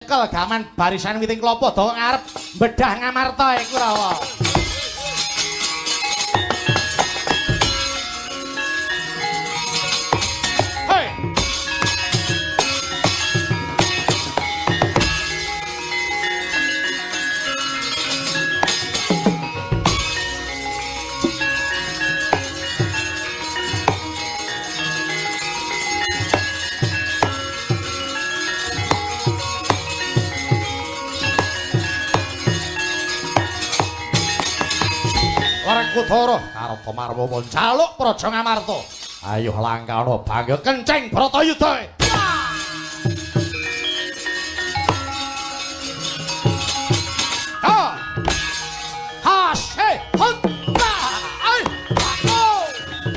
nyekel gaman barisan witing klopo dawa ngarep bedah Ngamarta iku Kurawa. Kudara karo Tomarwa jaluk Praja Ngamarta. Ayo langkana bangga kenceng Bratayuda. Ha! Ha! He! Hutta! Ai! Aku!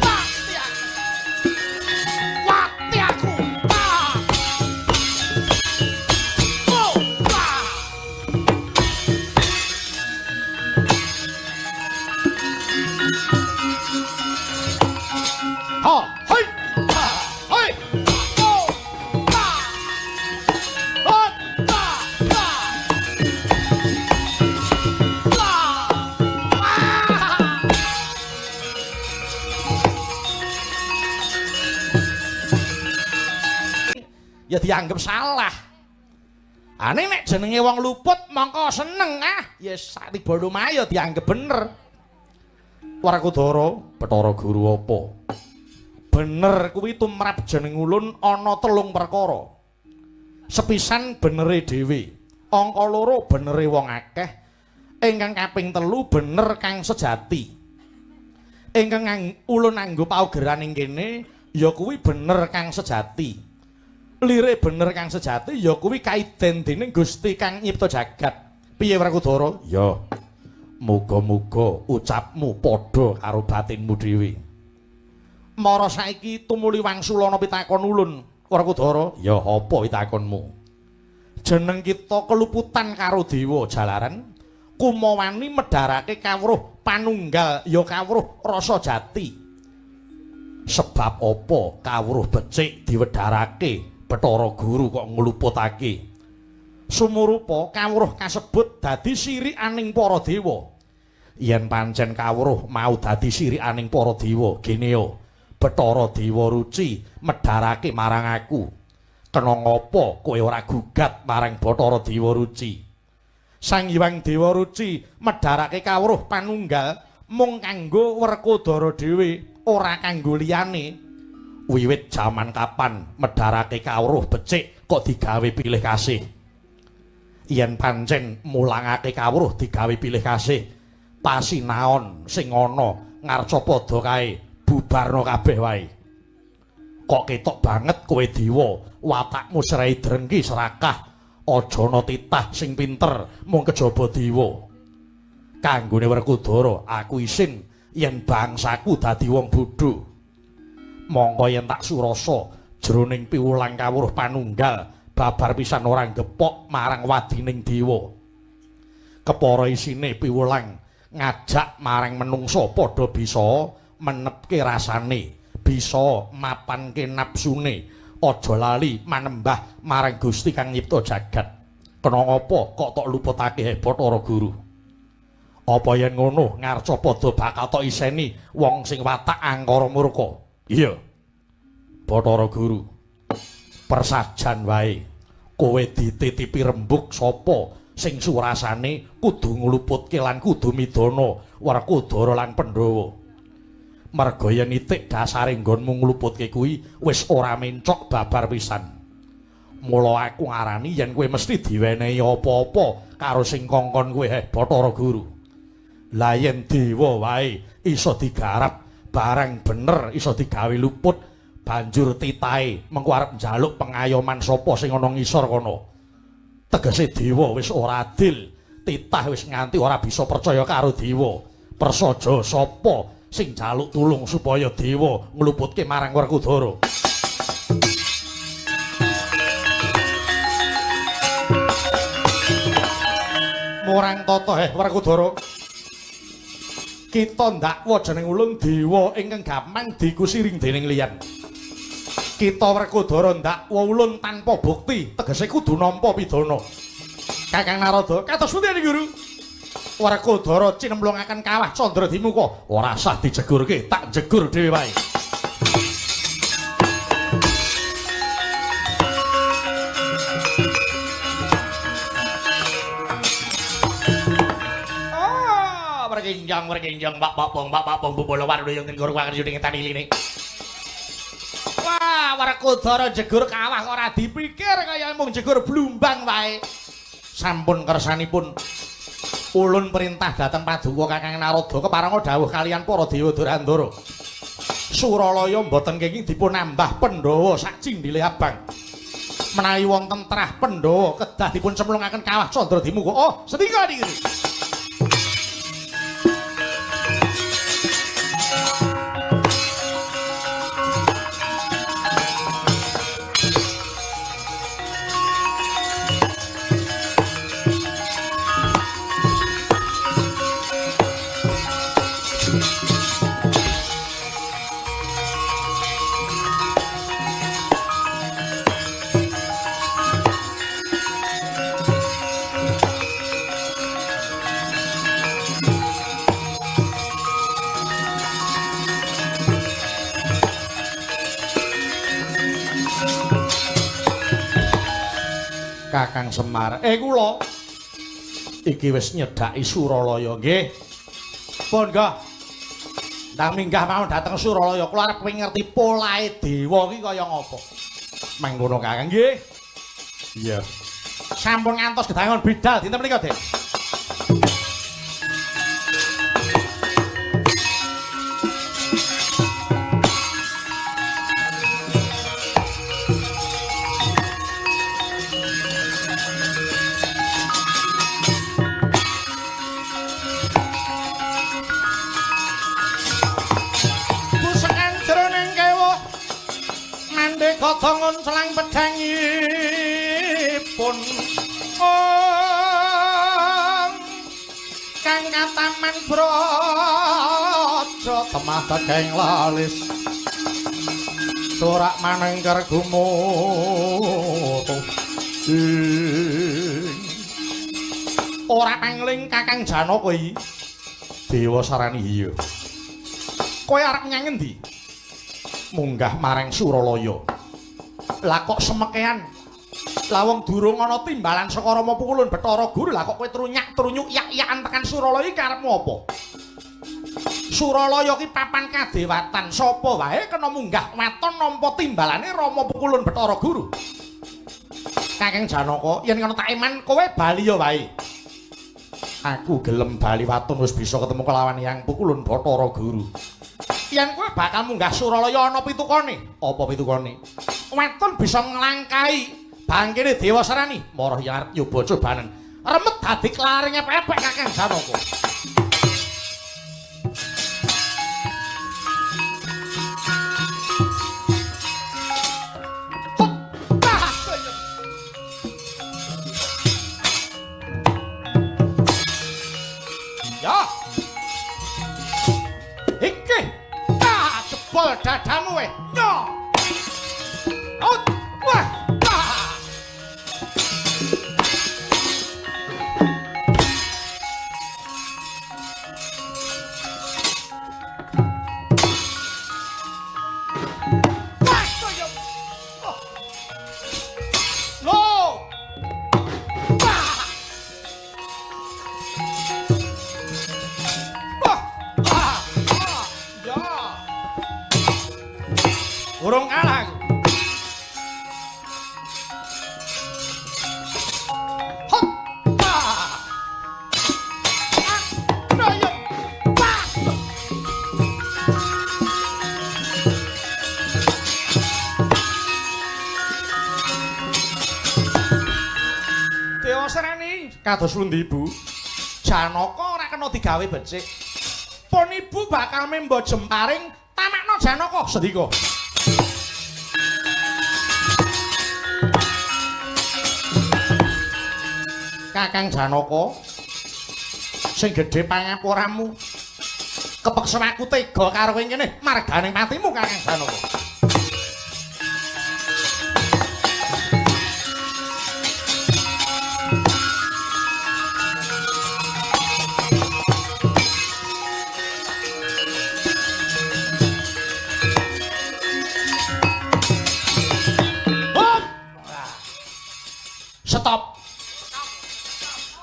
Bakti aku! Bakti aku! Oh! Ha! Hei! Ha! Hei! Oh! Ta! Hot! Ta! Ta! Ta! Ya dianggap salah. Ane nek jenenge wong luput mongko seneng ya satiba lumayan dianggap bener. Warakudara, Bathara Guru apa? Bener kuwi tumrap jeneng ulun ana 3 perkara. Sepisan benere dhewe, angka 2 benere wong akeh, ingkang kaping 3 bener kang sejati. Ingkang ulun anggo paugeran ing kene ya kuwi bener kang sejati. Lire bener kang sejati ya kuwi kaiden dening Gusti kang nyipta jagat. Piye Warakudara? Ya. Muga-muga ucapmu padha karo batinmu dhewe. Mara saiki tumuli wangsulana pitakon ulun, Warakudara. Ya apa pitakonmu? Jeneng kita keluputan karo dewa jalaran kumawani medharake kawruh panunggal ya kawruh rasa jati. Sebab apa kawruh becik diwedharake Bathara Guru kok ngluputake? Sumurupa kawruh kasebut dadi sirikaning para dewa. Yen pancen kawruh mau dadi sirikaning para dewa, gene yo Bathara Dewa Ruci medharake marang aku. Kena ngapa kowe ora gugat marang Bathara Dewa Ruci? Sang Hyang Dewa Ruci medharake kawruh panunggal mung kanggo Werkudara dhewe, ora kanggo liyane. Wiwit jaman kapan medharake kawruh becik kok digawe pilih kasih? Yen pancen mulangake kawruh digawe pilih kasih, pasinaon sing ana ngarca padha kae bubarno kabeh wae. Kok ketok banget kowe dewa, watakmu serai drengki serakah, aja ana titah sing pinter mung kejaba dewa. Kanggone Werkudara, aku isin yen bangsaku dadi wong bodho. Mongko yen tak surasa jroning piwulang kawruh panunggal babar pisan ora gepok marang wadining dewa. Kepara isine piwulang ngajak marang menungsa padha bisa menepke rasane, bisa mapanke napsune, aja lali manembah marang Gusti kang nyipta jagat. Kena ngapa kok tok luputake Bathara Guru? Apa yen ngono ngarca padha bakal tok iseni wong sing watak angkara murka? Iya. Bathara Guru, persajan wae kowe dititipi rembug sapa sing surasane kudu ngluputke lan kudu midana Werkudara lan Pandhawa. Merga yen itik dasare nggonmu ngluputke kuwi wis ora mencok babar pisan. Mula aku ngarani yen kowe mesti diwenehi apa-apa karo sing kongkon kowe Bathara Guru. Lah yen dewa wae iso digarap barang bener iso digawe luput, banjur titahe mengko arep njaluk pengayoman sapa sing ana ngisor kono. Tegese dewa wis ora adil, titah wis nganti ora bisa percaya karo dewa. Prasaja sapa sing njaluk tulung supaya dewa ngluputke marang Werkudara? Murang tata Werkudara. Kita ndakwa jeneng ulun dewa ingkang gampang dikusiring dening liyan. Kita Werkudara ndakwa ulun tanpa bukti, tegese kudu nampa pidana. Kakang Narada, kados pundi Guru? Werkudara cinemplungaken kawah Candradimuka, ora sah dijegurke, tak jegur dhewe wae. Berkinjang Pak Pong bubolo waru yang tenggoro wakan syuting taniline. Wah, Werkudara jegur kawah kok ora dipikir kaya mung jegur blumbang wae. Sampun kersanipun ulun perintah dhateng Paduka Kakang Narada keparanga dawuh kaliyan para dewa Durandara. Suralaya mboten kenging dipun nambah Pandhawa sak cindhile abang. Menawi wonten trah Pandhawa kedah dipun cemplungaken kawah Candradimuka. Oh, setika niki. Kakang Semar, kula iki wis nyedhaki Suralaya nggih. Pun nggih. Ndang minggah mawon dhateng Suralaya, kula arep ngerti polahe dewa iki kaya ngapa. Mangkono Kakang nggih. Iya. Sampun ngantos gedangan bidal dinten menika, Dek. Godhongon selang pedhangipun kang kataman braja temah daging lalis sorak manengker gumutuh ora pangling Kakang Janaka iki Dewa Sarani iya kowe arep nyang endi munggah marang Suralaya. Lah kok semekean. Lah wong durung ana timbalan saka Rama Pukulun Bathara Guru, lah kok kowe trunyak-trunyuk yak-yakan tekan Suralaya iki karepmu apa? Suralaya ki papan kadewatan, sapa wae kena munggah waton nampa timbalane Rama Pukulun Bathara Guru. Kakang Janaka, yen ngono tak iman kowe bali ya wae. Aku gelem bali waton wis bisa ketemu kelawan Hyang Pukulun Bathara Guru. Yen kowe bakal munggah Suralaya ana pitukane. Apa pitukane? Weton bisa nglangkai bangkene Dewa Sarani. Marah yang arep nyoba cobanen. Remet dadi klaringe pepek Kakang Janaka. Ya. Iki. Jebol dadamu weh. Yo. Out! Wah! Urung kalah aku. Hop! Royok! Dewa Sarani, kados pundi Ibu? Janaka ora kena digawe becik. Pun Ibu bakal memba jemparing tamakna Janaka sedika. Kakang Janaka sing gedhe pangapuramu kepeksa aku tega karo kowe kene marganing patimu Kakang Janaka.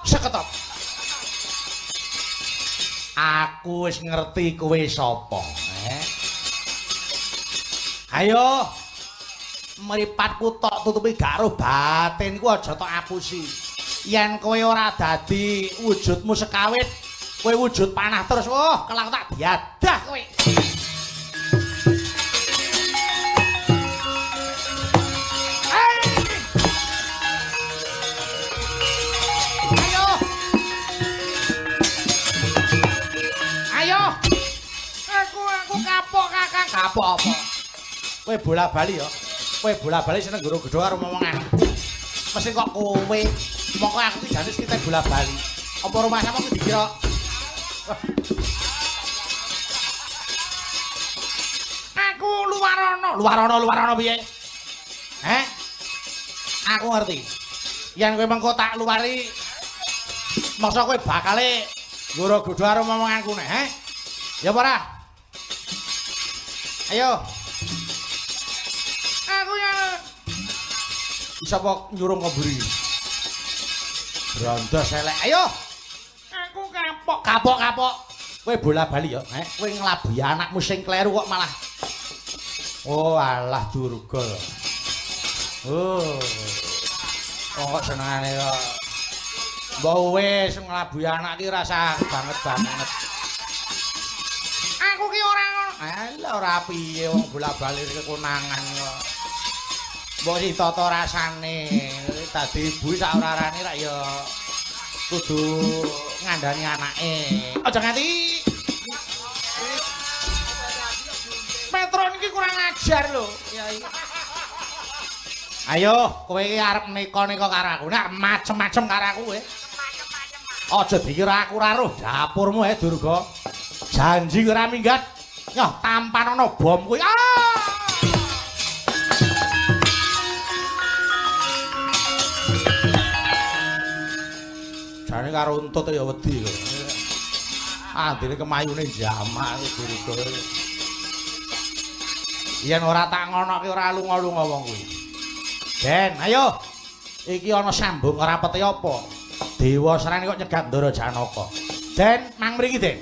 Seketop. Aku wis ngerti kowe sapa. Ayo. Mripatku tok tutupi gak roh batinku aja tok apusi. Yen kowe ora dadi wujudmu sekawit, kowe wujud panah terus. Kelak tak diadah kowe. Ayo. Ayo. Aku kapok Kakang. Kapok apa? Kowe bola-bali ya. Kowe bola-bali seneng guru gedho karo momongan. Mesti kok kowe mongko aku iki jane kita bola-bali. Apa rumah sama ku dikira? Aku luar ana piye? Aku ngerti. Yen kowe mengko tak luari masa kowe bakale guru gedho karo momonganku nek, Ya apa ora? Ayo. Aku ya bisa kok nyurung keburi. Brandos elek. Ayo. Aku kapok. Kowe bola-bali ya, kowe nglabuhi anakmu sing kleru kok malah. Oh, alah durga. Kok senengane kok. Mbok wis nglabuhi anak ki rasa banget. Aku ki ora ngono. Alah ora piye wong bola-bali kekonangan kok. Mbok si tata rasane dadi ibu sak ora-arane rak ya kudu ngandani anake. Aja nganti Petron iki kurang ajar lho, Kyai. Ayo, kowe iki arep neka-neka karo aku. Nek macem-macem karo aku aja dikira aku ora roh dapurmu Durga. Janji ora minggat. Nyoh tampan ana bom kuwi. Jane karo untut ya wedi kok. Andene kemayune jamak Durga. Yen ora tak ngonoke ora lunga-lunga wong kuwi. Den, ayo. Iki ana sambung ora pete apa. Dewa Srani kok nyegat Ndara Janaka. Den, mang mriki, Den.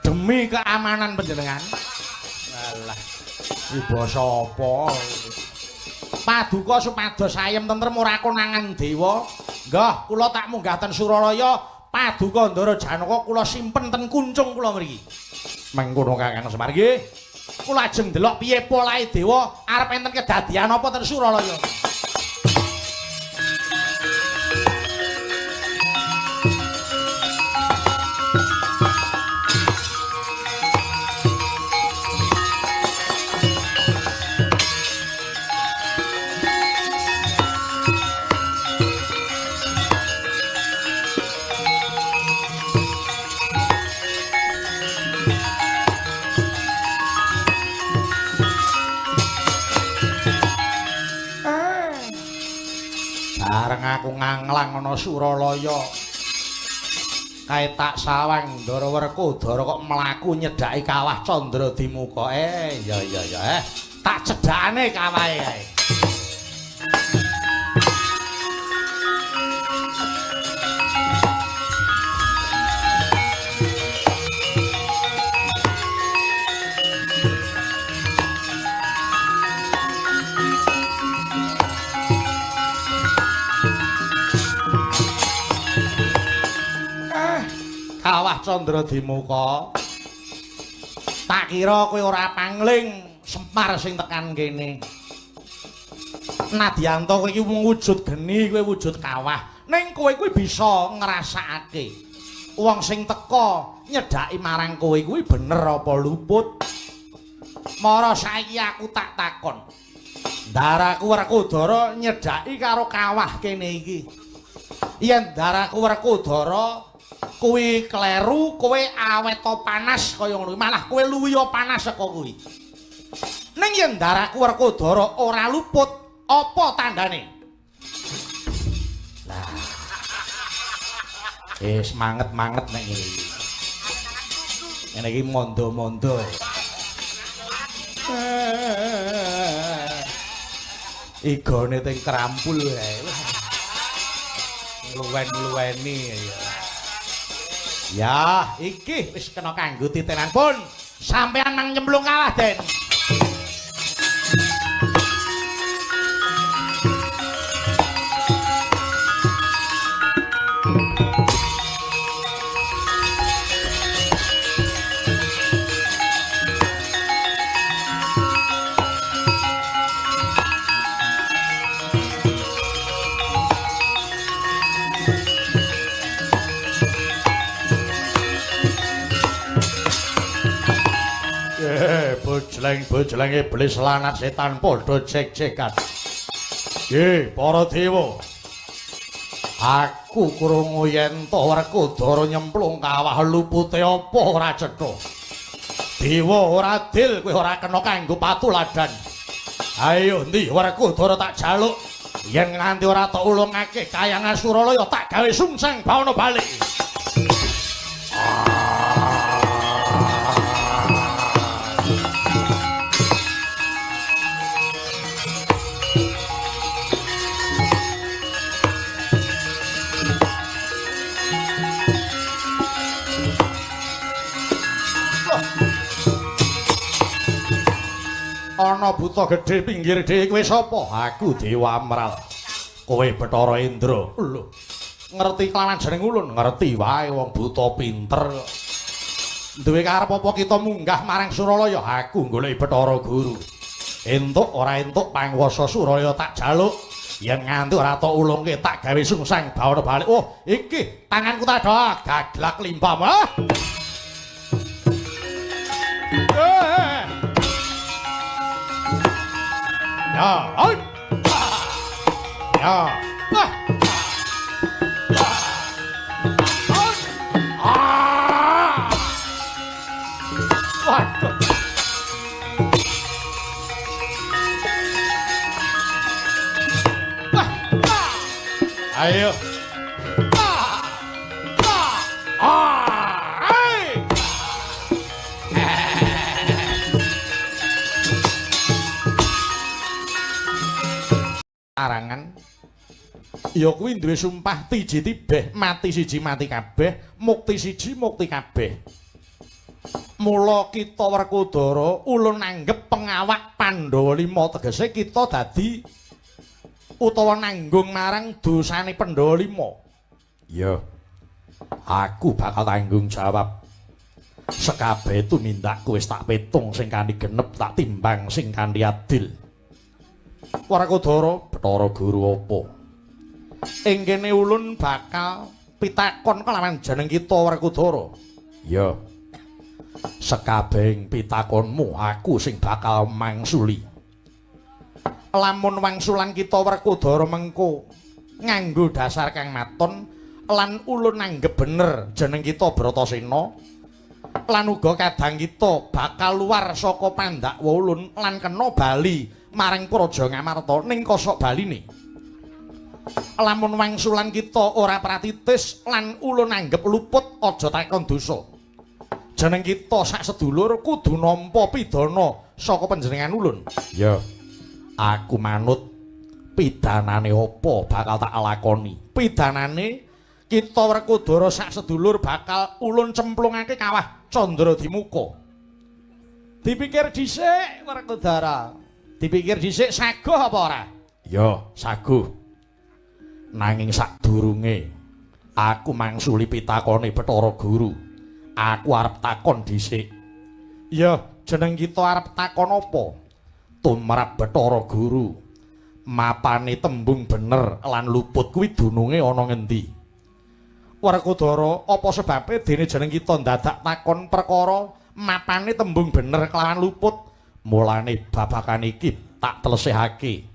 Demi keamanan panjenengan. Alah. Iki basa apa? Paduka supados ayem tentrem ora konangan dewa. Nggih, kula tak munggah ten Suralaya, Paduka Ndara Janaka kula simpen ten kuncung kula mriki. Mengkono Kakang Semar nggih. Kula ajeng ndelok piye polahe dewa arep enten kedadian apa ten Suralaya. Bareng aku nganglang ana Suralaya. Kae tak sawang Ndara Werkudara kok mlaku nyedhaki kawah Candradimuka. Ya. Tak cedhakane kawahe kae. Kawah Candradimuka. Tak kira kowe ora pangling Semar sing tekan kene. Nadyanto kowe iki wujud geni, kowe wujud kawah. Ning kowe kuwi bisa ngrasakake. Wong sing teka nyedhaki marang kowe kuwi bener apa luput? Mara saiki aku tak takon. Ndaraku Werkudara nyedhaki karo kawah kene iki. Yen Ndaraku Werkudara kuwi kleru, kowe awet to panas kaya ngono. Malah kowe luwiya panas saka kuwi. Ning yen Ndaraku Werkudara ora luput, apa tandane? Lah. Manget-manget nek iki. Ngene iki mondo-mondo. igone teng krampul ae. Luwen-luweni ya. Ya, iki wis kena kanggo titenan pun. Sampeyan nang nyemplung kalah, Den. Bojleng iblis lanat setan padha cek-cekan. Para dewa. Aku krungu yen to Werkudara nyemplung kawah lupute apa ora cetha. Dewa ora adil kowe ora kena kanggo patuladan. Ayo ndi Werkudara tak jaluk yen nganti ora tak ulungake Kahyangan Suralaya tak gawe sungsang bawana bali. Ana buta gedhe pinggir dhewe kowe sapa? Aku Dewa Amral. Kowe Bathara Indra. Lho. Ngerti kelawan jeneng ulun, ngerti wae wong buta pinter. Duwe karep apa kita munggah marang Suralaya? Aku golek Bathara Guru. Entuk ora entuk panguwasa Suralaya tak jaluk. Yen nganti ora tak ulungke tak gawe sungsang bawana balik. Oh, iki tanganku tak doa gaglak limpam. Ya, oi. Ya. Waduh. Ayo. Arangan ya kuwi duwe sumpah tiji tibeh mati siji mati kabeh mukti siji mukti kabeh. Mula kita Werkudara ulun nanggep pengawak Pandhawa 5 tegese kita dadi utawa nanggung marang dosane Pandhawa 5. Ya. Aku bakal tanggung jawab. Sekabeh tumindakku wis tak petung sing kanthi genep tak timbang sing kanthi adil. Werkudara Bathara Guru apa? Ing kene ulun bakal pitakon kelawan jeneng kita Werkudara. Ya. Sekabehing pitakonmu aku sing bakal mangsuli. Lamun wangsulan kita Werkudara mengko nganggo dasar kang maton lan ulun nanggep bener jeneng kita Bratasena lan uga kadang kita bakal luar saka Pandhawa ulun lan kena bali marang Praja Ngamarta ning kosok baline. Lamun wangsulan kita ora pratitis lan ulun anggep luput aja takon dosa. Jeneng kita sak sedulur kudu nampa pidana saka panjenengan ulun. Ya. Aku manut pidanane apa bakal tak lakoni. Pidanane kita Werkudara sak sedulur bakal ulun cemplungake kawah Candradimuka. Dipikir dhisik Werkudara. Dipikir dhisik saguh apa ora? Ya, saguh. Nanging sadurunge aku mangsuli pitakone Bathara Guru. Aku arep takon dhisik. Ya, jeneng kita arep takon apa? Tumrap Bathara Guru. Mapane tembung bener lan luput kuwi dununge ana ngendi? Werkudara, apa sebabe dene jeneng kita ndadak takon perkara mapane tembung bener kelawan luput? Mulane babakan iki tak telesihake.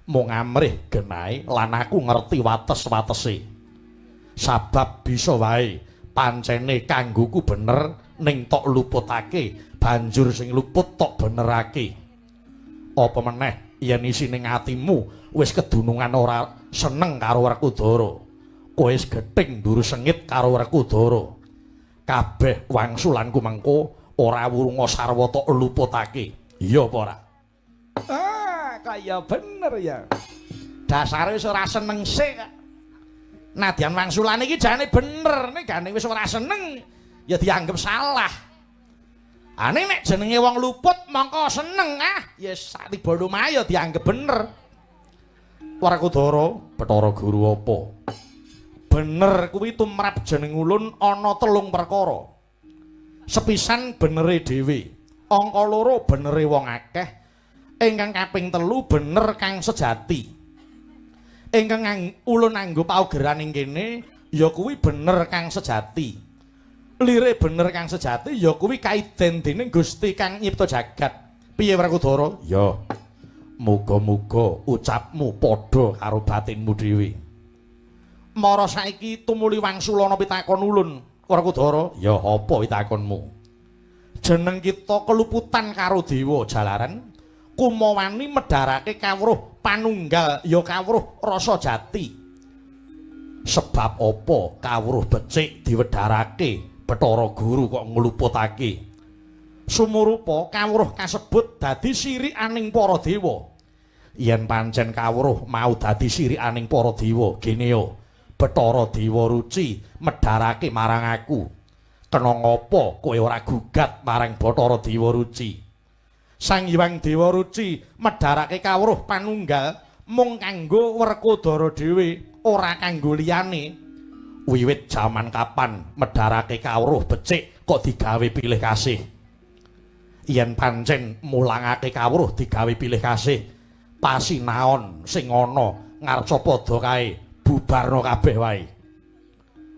Mung amrih genahe lan aku ngerti wates-watese. Sabab bisa wae pancene kanggoku bener ning tok luputake, banjur sing luput tok benerake. Apa meneh yen isine atimu wis kedunungan ora seneng karo Werkudara. Kowe wis gething nduru sengit karo Werkudara. Kabeh wangsulanku mengko ora wurunga sarwa tok luputake. Iya apa ora? kaya bener ya. Dasare wis ora seneng sik. Nadyan wangsulane iki jane bener, nek gane wis ora seneng ya dianggep salah. Ane nek jenenge wong luput mongko seneng yes sak tiba lumahe ya dianggep bener. Warakudara, Bathara Guru apa? Bener kuwi tumrap jeneng ulun ana 3 perkara. Sepisan benere dhewe, angka 2 benere wong akeh, ingkang kaping 3 bener kang sejati. Ingkang ulun anggo paugeran ing kene ya kuwi bener kang sejati. Lire bener kang sejati ya kuwi kaiden dening Gusti kang nyipta jagat. Piye Warakudara? Ya. Muga-muga ucapmu padha karo batinmu dhewe. Mara saiki tumuli wangsulana pitakon ulun, Warakudara. Ya apa pitakonmu? Jeneng kita keluputan karo dewa jalaran, kumawani medharake kawruh panunggal ya kawruh rasa jati. Sebab apa kawruh becik diwedharake Bathara Guru kok ngluputake? Sumurupa kawruh kasebut dadi sirikaning para dewa. Yen pancen kawruh mau dadi sirikaning para dewa, gene yo Bathara Dewa Ruci medharake marang aku. Kena ngapa kowe ora gugat marang Bathara Dewa Ruci? Sang Hyang Dewa Ruci medharake kawruh panunggal mung kanggo Werkudara dhewe, ora kanggo liyane. Wiwit jaman kapan medharake kawruh becik kok digawe pilih kasih? Yen pancen mulangake kawruh digawe pilih kasih, pasinaon sing ana ngarsa padha kae bubarno kabeh wae.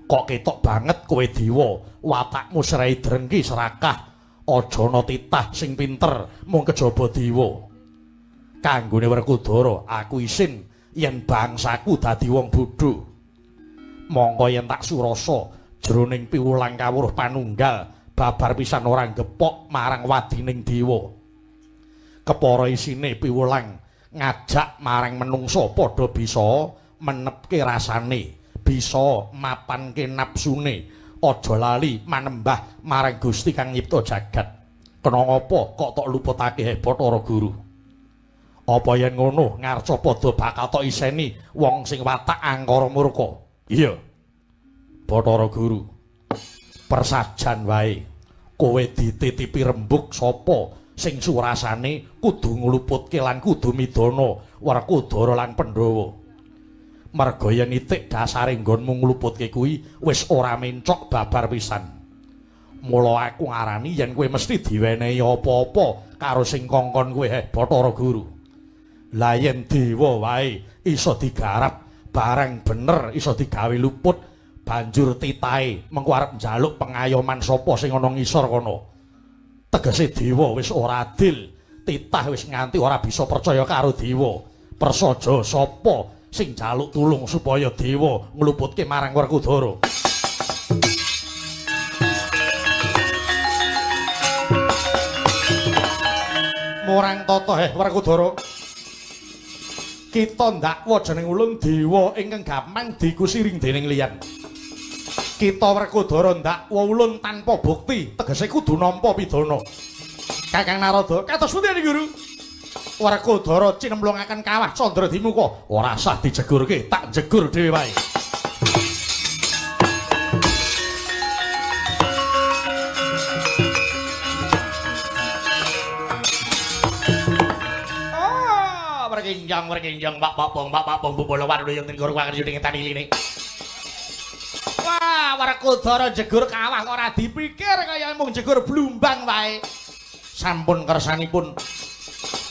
Kok ketok banget kowe dewa, watakmu serai drengki serakah, aja ana titah sing pinter mung kejaba dewa. Kanggone Werkudara, aku isin yen bangsaku dadi wong bodho. Mongko yen tak surasa jroning piwulang kawruh panunggal babar pisan ora gepok marang wadining dewa. Kepara isine piwulang ngajak marang menungsa padha bisa menepke rasane, bisa mapanke napsune, aja lali manembah marang Gusti kang nyipta jagat. Kena ngapa kok tok luputake Bathara Guru? Apa yen ngono ngarsa padha bakal tok iseni wong sing watak angkara murka? Iya. Bathara Guru, persajan wae kowe dititipi rembug sapa sing surasane kudu ngluputke lan kudu midana Werkudara lan Pandhawa. Merga yen itik dasare nggonmu ngluputke kuwi wis ora mencok babar pisan. Mula aku ngarani yen kowe mesti diwenehi apa-apa karo sing kongkon kowe Bathara Guru. Lah yen dewa wae iso digarap barang bener iso digawe luput, banjur titahe mengko arep njaluk pengayoman sapa sing ana ngisor kono. Tegese dewa wis ora adil, titah wis nganti ora bisa percaya karo dewa. Prasaja sapa sing njaluk tulung supaya dewa ngluputke marang Werkudara? Murang tata Werkudara. Kita ndakwa jeneng ulun dewa ingkang gampang dikusiring dening liyan. Kita Werkudara ndakwa ulun tanpa bukti, tegese kudu nampa pidana. Kakang Narada, kados pundi Guru? Werkudara cinemlungaken kawah Candradimuka, ora sah dijegurke, tak jegur dhewe wae. Werkinjang Pak Bong bubolo waduh yang tinggor wakan yuding taniline. Wah, Werkudara jegur kawah kok ora dipikir kaya mung jegur blumbang wae. Sampun kersanipun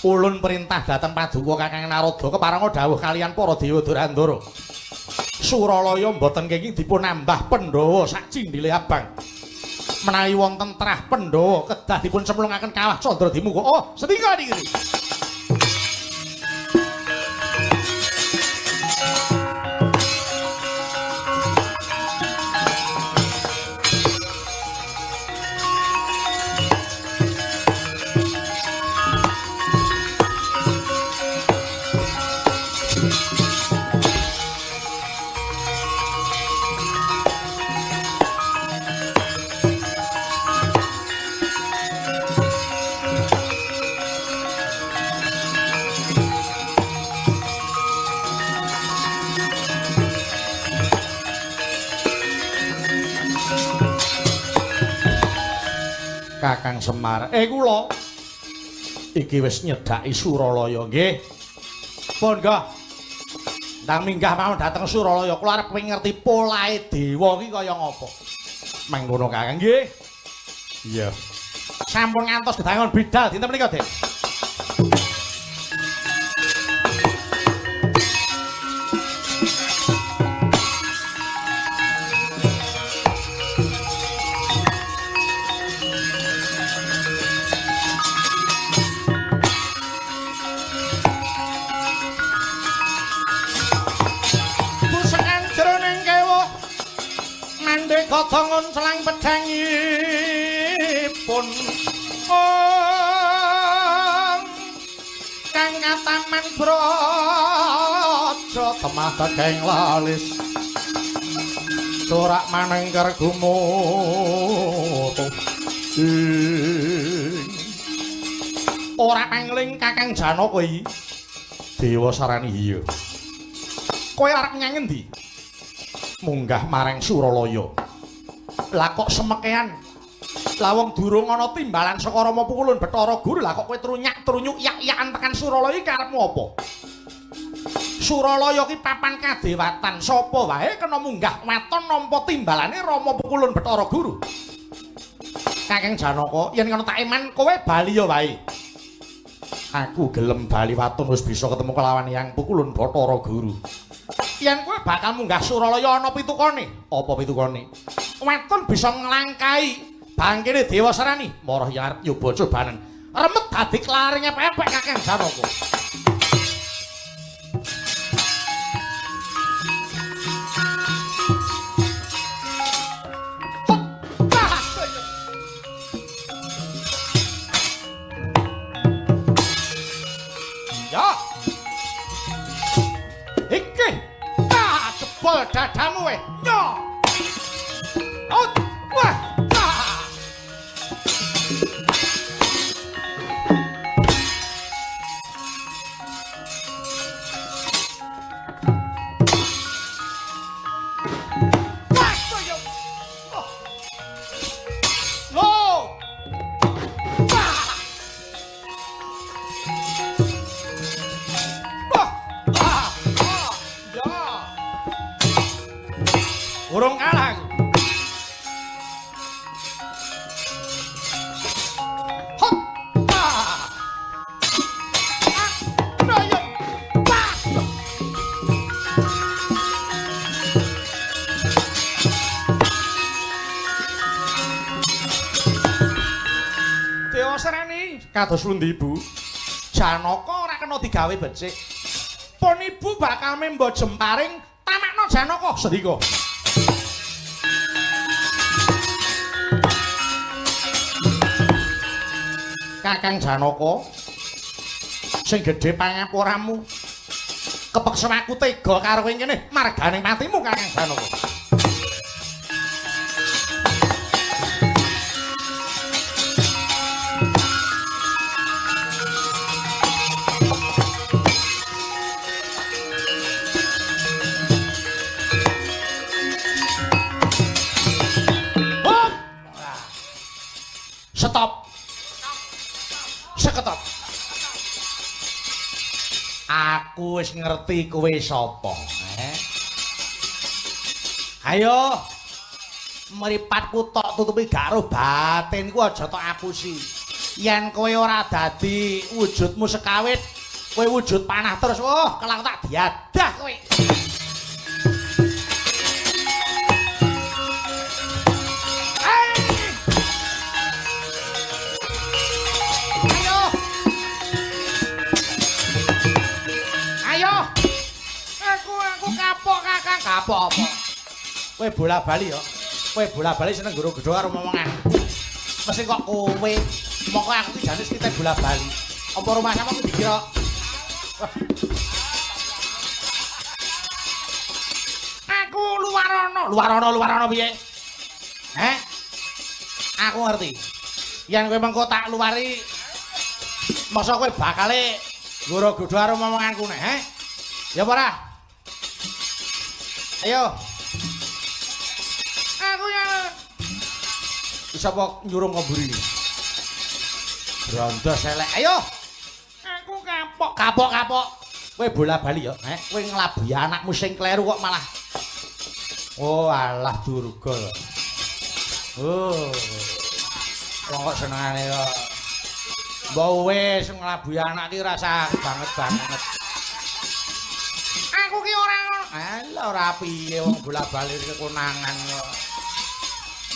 ulun perintah dhateng Paduka Kakang Narada kepareng dawuh kaliyan para dewa Durandara. Suralaya mboten kenging dipun nambah Pandhawa sak cindhile abang. Menawi wonten trah Pandhawa kedah dipun cemplungaken kawah Candradimuka. Oh, setika niki. Kakang Semar. Kula iki wis nyedhaki Suralaya nggih. Pun nggih. Ndang minggah mawon dhateng Suralaya kula arep ngerti polahe dewa iki kaya ngapa. Mangkono Kakang nggih. Iya. Sampun ngantos gedangan bidal dinten menika, Dik. Kotongon selang pedangipun kang kataman brojo temah daging lalis corak manengker gumutuh ora pangling Kakang Janaka iki Dewa Sarani iya kowe arep nyang endi munggah marang Suralaya lah kok semekean lawang durung ana timbalan saka Rama Pukulun Bathara Guru lah kok kowe trunyak yak-yakan tekan Suralaya iki karepmu apa Suralaya ki papan kadewatan sapa wae kena munggah weton nampa timbalane Rama Pukulun Bathara Guru Kakang Janaka yen ngono tak iman kowe bali ya wae aku gelem bali waton wis bisa ketemu kelawan Hyang Pukulun Bathara Guru yen kowe bakal munggah Suralaya ana pitukane apa pitukane weton bisa nglangkai bangkene Dewa Sarani marah ya arep nyoba cobanen remet dadi klaring epek-epek Kakang Janaka ya iki jebol dadamu we nyo wah urung kalah Dewa Sarani kados pundi Ibu Janaka ora kena digawe becik pun Ibu bakal memba jemparing tamakna Janaka sedika Kakang Janaka sing gedhe pangaporamu kepeksa aku tega karo kowe kene marganing patimu Kakang Janaka stop seketop aku wis ngerti kowe sapa ayo mripatku tok tutupi garuh batinku aja tok apusi yen kowe ora dadi wujudmu sekawit kowe wujud panah terus kelak tak diadah kowe kapok apa kowe bola-bali ya kowe bola-bali seneng goro-goro karo momongan mesti kok kowe moko aku iki jane sithik bola-bali apa rumah sampeyan dikira aku luar ana piye aku ngerti yen kowe mengko tak luari masa kowe bakale goro-goro karo momonganku nek ya apa ora ayo aku ya sapa nyurung koburi Brondos elek. Ayo. Aku kapok. Kapok. Kowe bola-bali ya, kowe nglabuhi anakmu sing kleru kok malah. Oh, alah Durga. Oh. Kok senengane kok. Mbok wis nglabuhi anak iki rasa banget. Aku ki ora alah ora piye wong bola-bali kekonangan kok.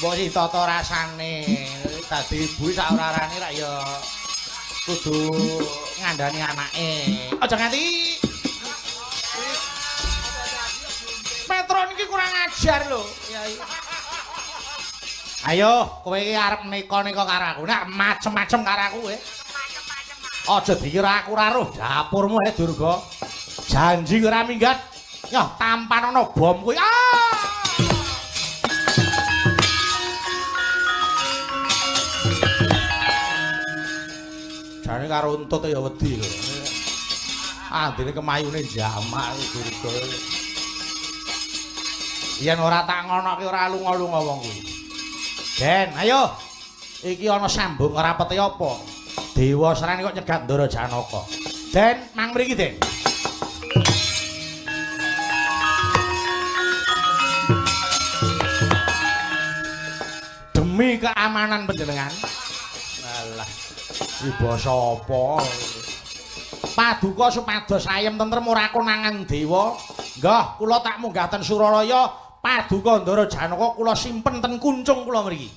Mbok si tata rasane dadi ibu sak ora-arane rak ya kudu ngandani anake. Aja nganti Petron iki kurang ajar lho, Yai. Ayo, kowe iki arep nika-nika karo aku. Nek macem-macem karo aku aja dikira aku ora roh dapurmu Durga. Janji ora minggat. Yo tampan ana bom kuwi. Jane karo untut ya wedi lho. Andene kemayune jamak Durga. Yen ora tak ngonoke ora lunga-lunga wong kuwi. Den, ayo. Iki ana sambung ora pete apa. Dewa Srani kok nyegat Ndara Janaka. Den, nang mriki, Den. Demi keamanan panjenengan. Alah. Iki basa apa? Paduka supados ayem tentrem ora konangan dewa. Nggih, kula tak munggaten Suralaya. Paduka Ndara Janaka kula simpen ten kuncung kula mriki.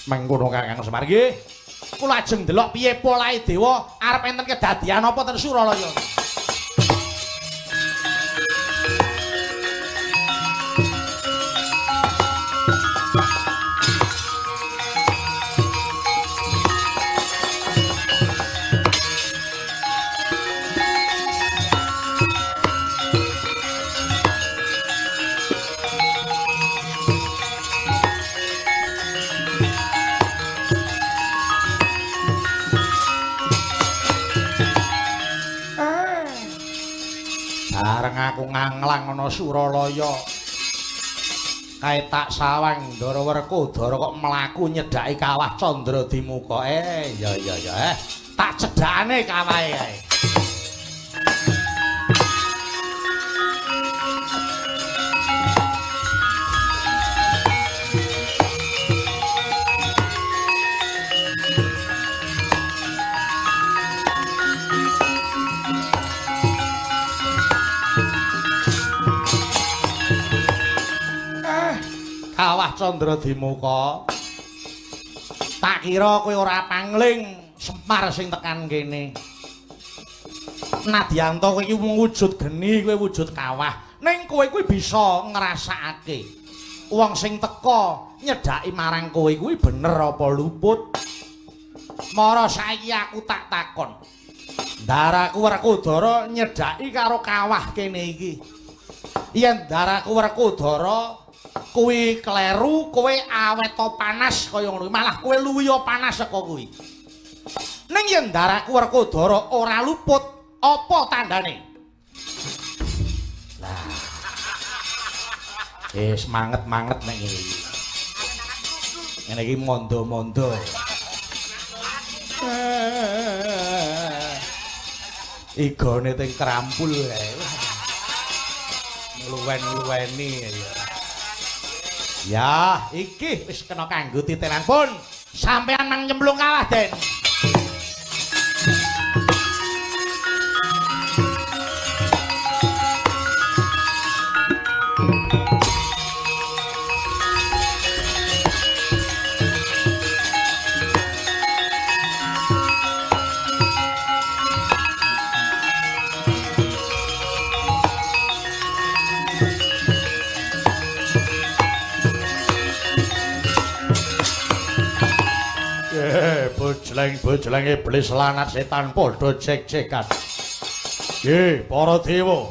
Mengkono Kakang Semar nggih. Kula ajeng delok piye polahe dewa arep enten kedadian apa ten Suralaya. Bareng aku nganglang ana Suralaya. Kae tak sawang Ndara Werkudara kok mlaku nyedhaki kawah Candradimuka. Ya. Tak cedhakane kawahe kae. Kawah Candradimuka. Tak kira kowe ora pangling Semar sing tekan kene. Nadyanto kowe iki wujud geni, kowe wujud kawah. Ning kowe kuwi bisa ngrasakake wong sing teka nyedhaki marang kowe kuwi bener apa luput. Mara saiki aku tak takon. Ndaraku Werkudara nyedhaki karo kawah kene iki. Yen Ndaraku Werkudara kuwi kleru, kowe awet to panas kaya ngono. Malah kowe luwiya panas saka kuwi. Ning yen Ndaraku Werkudara ora luput, apa tandane? Lah. Manget-manget nek iki. Ngene iki mondo-mondo. Igone teng krampul kae. Luwen-luweni ya. Ya, iki wis kena kanggo titenan pun. Sampeyan nang nyemplung kawah, Den. Bojleng iblis lanat setan padha cek-cekan. Nggih, para dewa.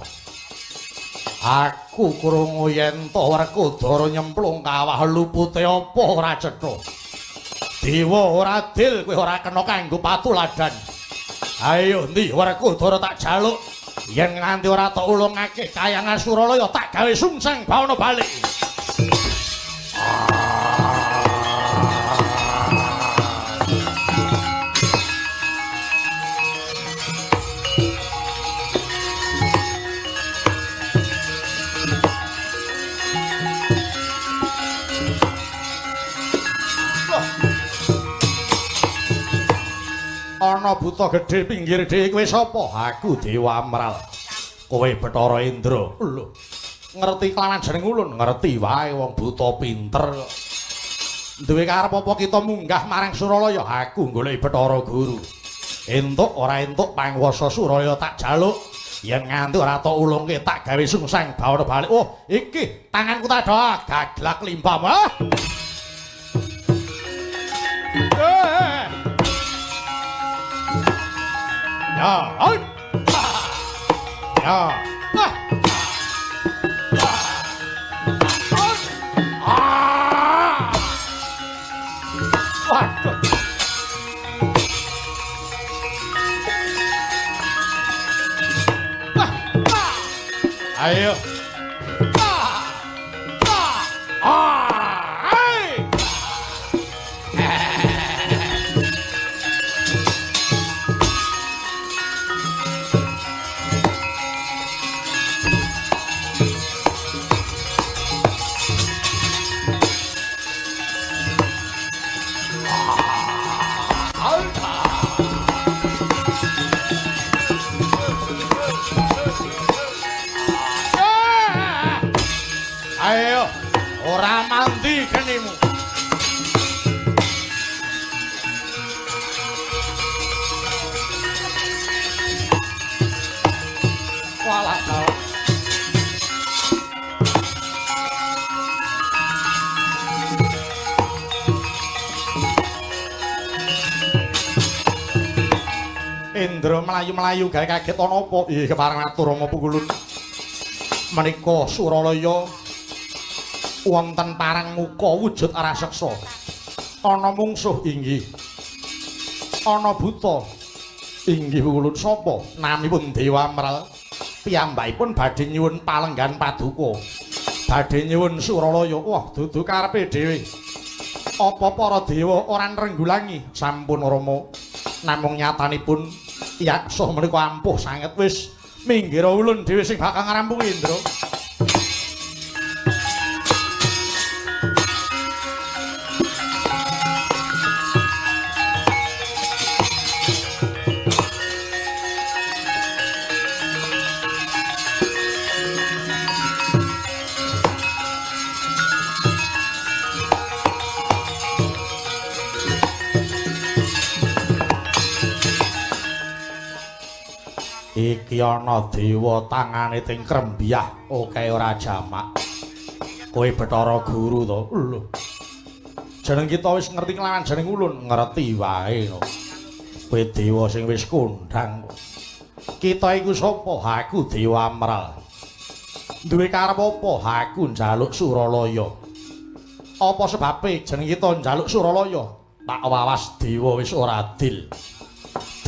Aku krungu yen to Werkudara nyemplung kawah lupute apa ora cetha. Dewa ora adil, kowe ora kena kanggo patuladan. Ayo ndi Werkudara tak jaluk. Yen nganti ora tak ulungake kayangan Suralaya tak gawe sungsang bawana bali. ana buta gedhe pinggir dhewe kowe sapa? Aku Dewa Amral. Kowe Bathara Indra. Lho. Ngerti kelawan jeneng ulun, ngerti wae wong buta pinter. Duwe karep apa kita munggah marang Suralaya? Aku golek Bathara Guru. Entuk ora entuk panguwasa Suralaya tak jaluk. Yen nganti ora tok ulungke tak gawe sungsang bawana balik. Oh, iki tanganku tak ada gaglak limpam. Ya, oi. Ya. Waduh. Ayo. Ayo, ora mandi genimu. Walah kau. Indra melayu-melayu gawe kaget ana apa? Ih, kepareng atur Rama Pukulun. Menika Suralaya wonten parang muka wujud raseksa. Ana mungsuh inggih. Ana buta. Inggih Pukulun sapa? Namipun Dewa Amral. Piyambakipun badhe nyuwun palenggan paduka. Badhe nyuwun Suralaya. Wah, dudu karepe dhewe. Apa para dewa ora nrenggulangi? Sampun Rama. Namung nyatanipun yaksa menika ampuh sanget wis minggir ulun dhewe sing bakal ngrampungi Indra. Iki ana dewa tangane ting krembyah, oke ora jamak. Kowe Bathara Guru to. Lho. Jeneng kita wis ngerti kelawan jeneng ulun, ngerti wae no. Kowe dewa sing wis kondhang. Kita iku sapa? Aku Dewa Amral. Duwe karep apa? Aku njaluk Suralaya. Apa sebabe jeneng kita njaluk Suralaya? Tak wawas dewa wis ora adil.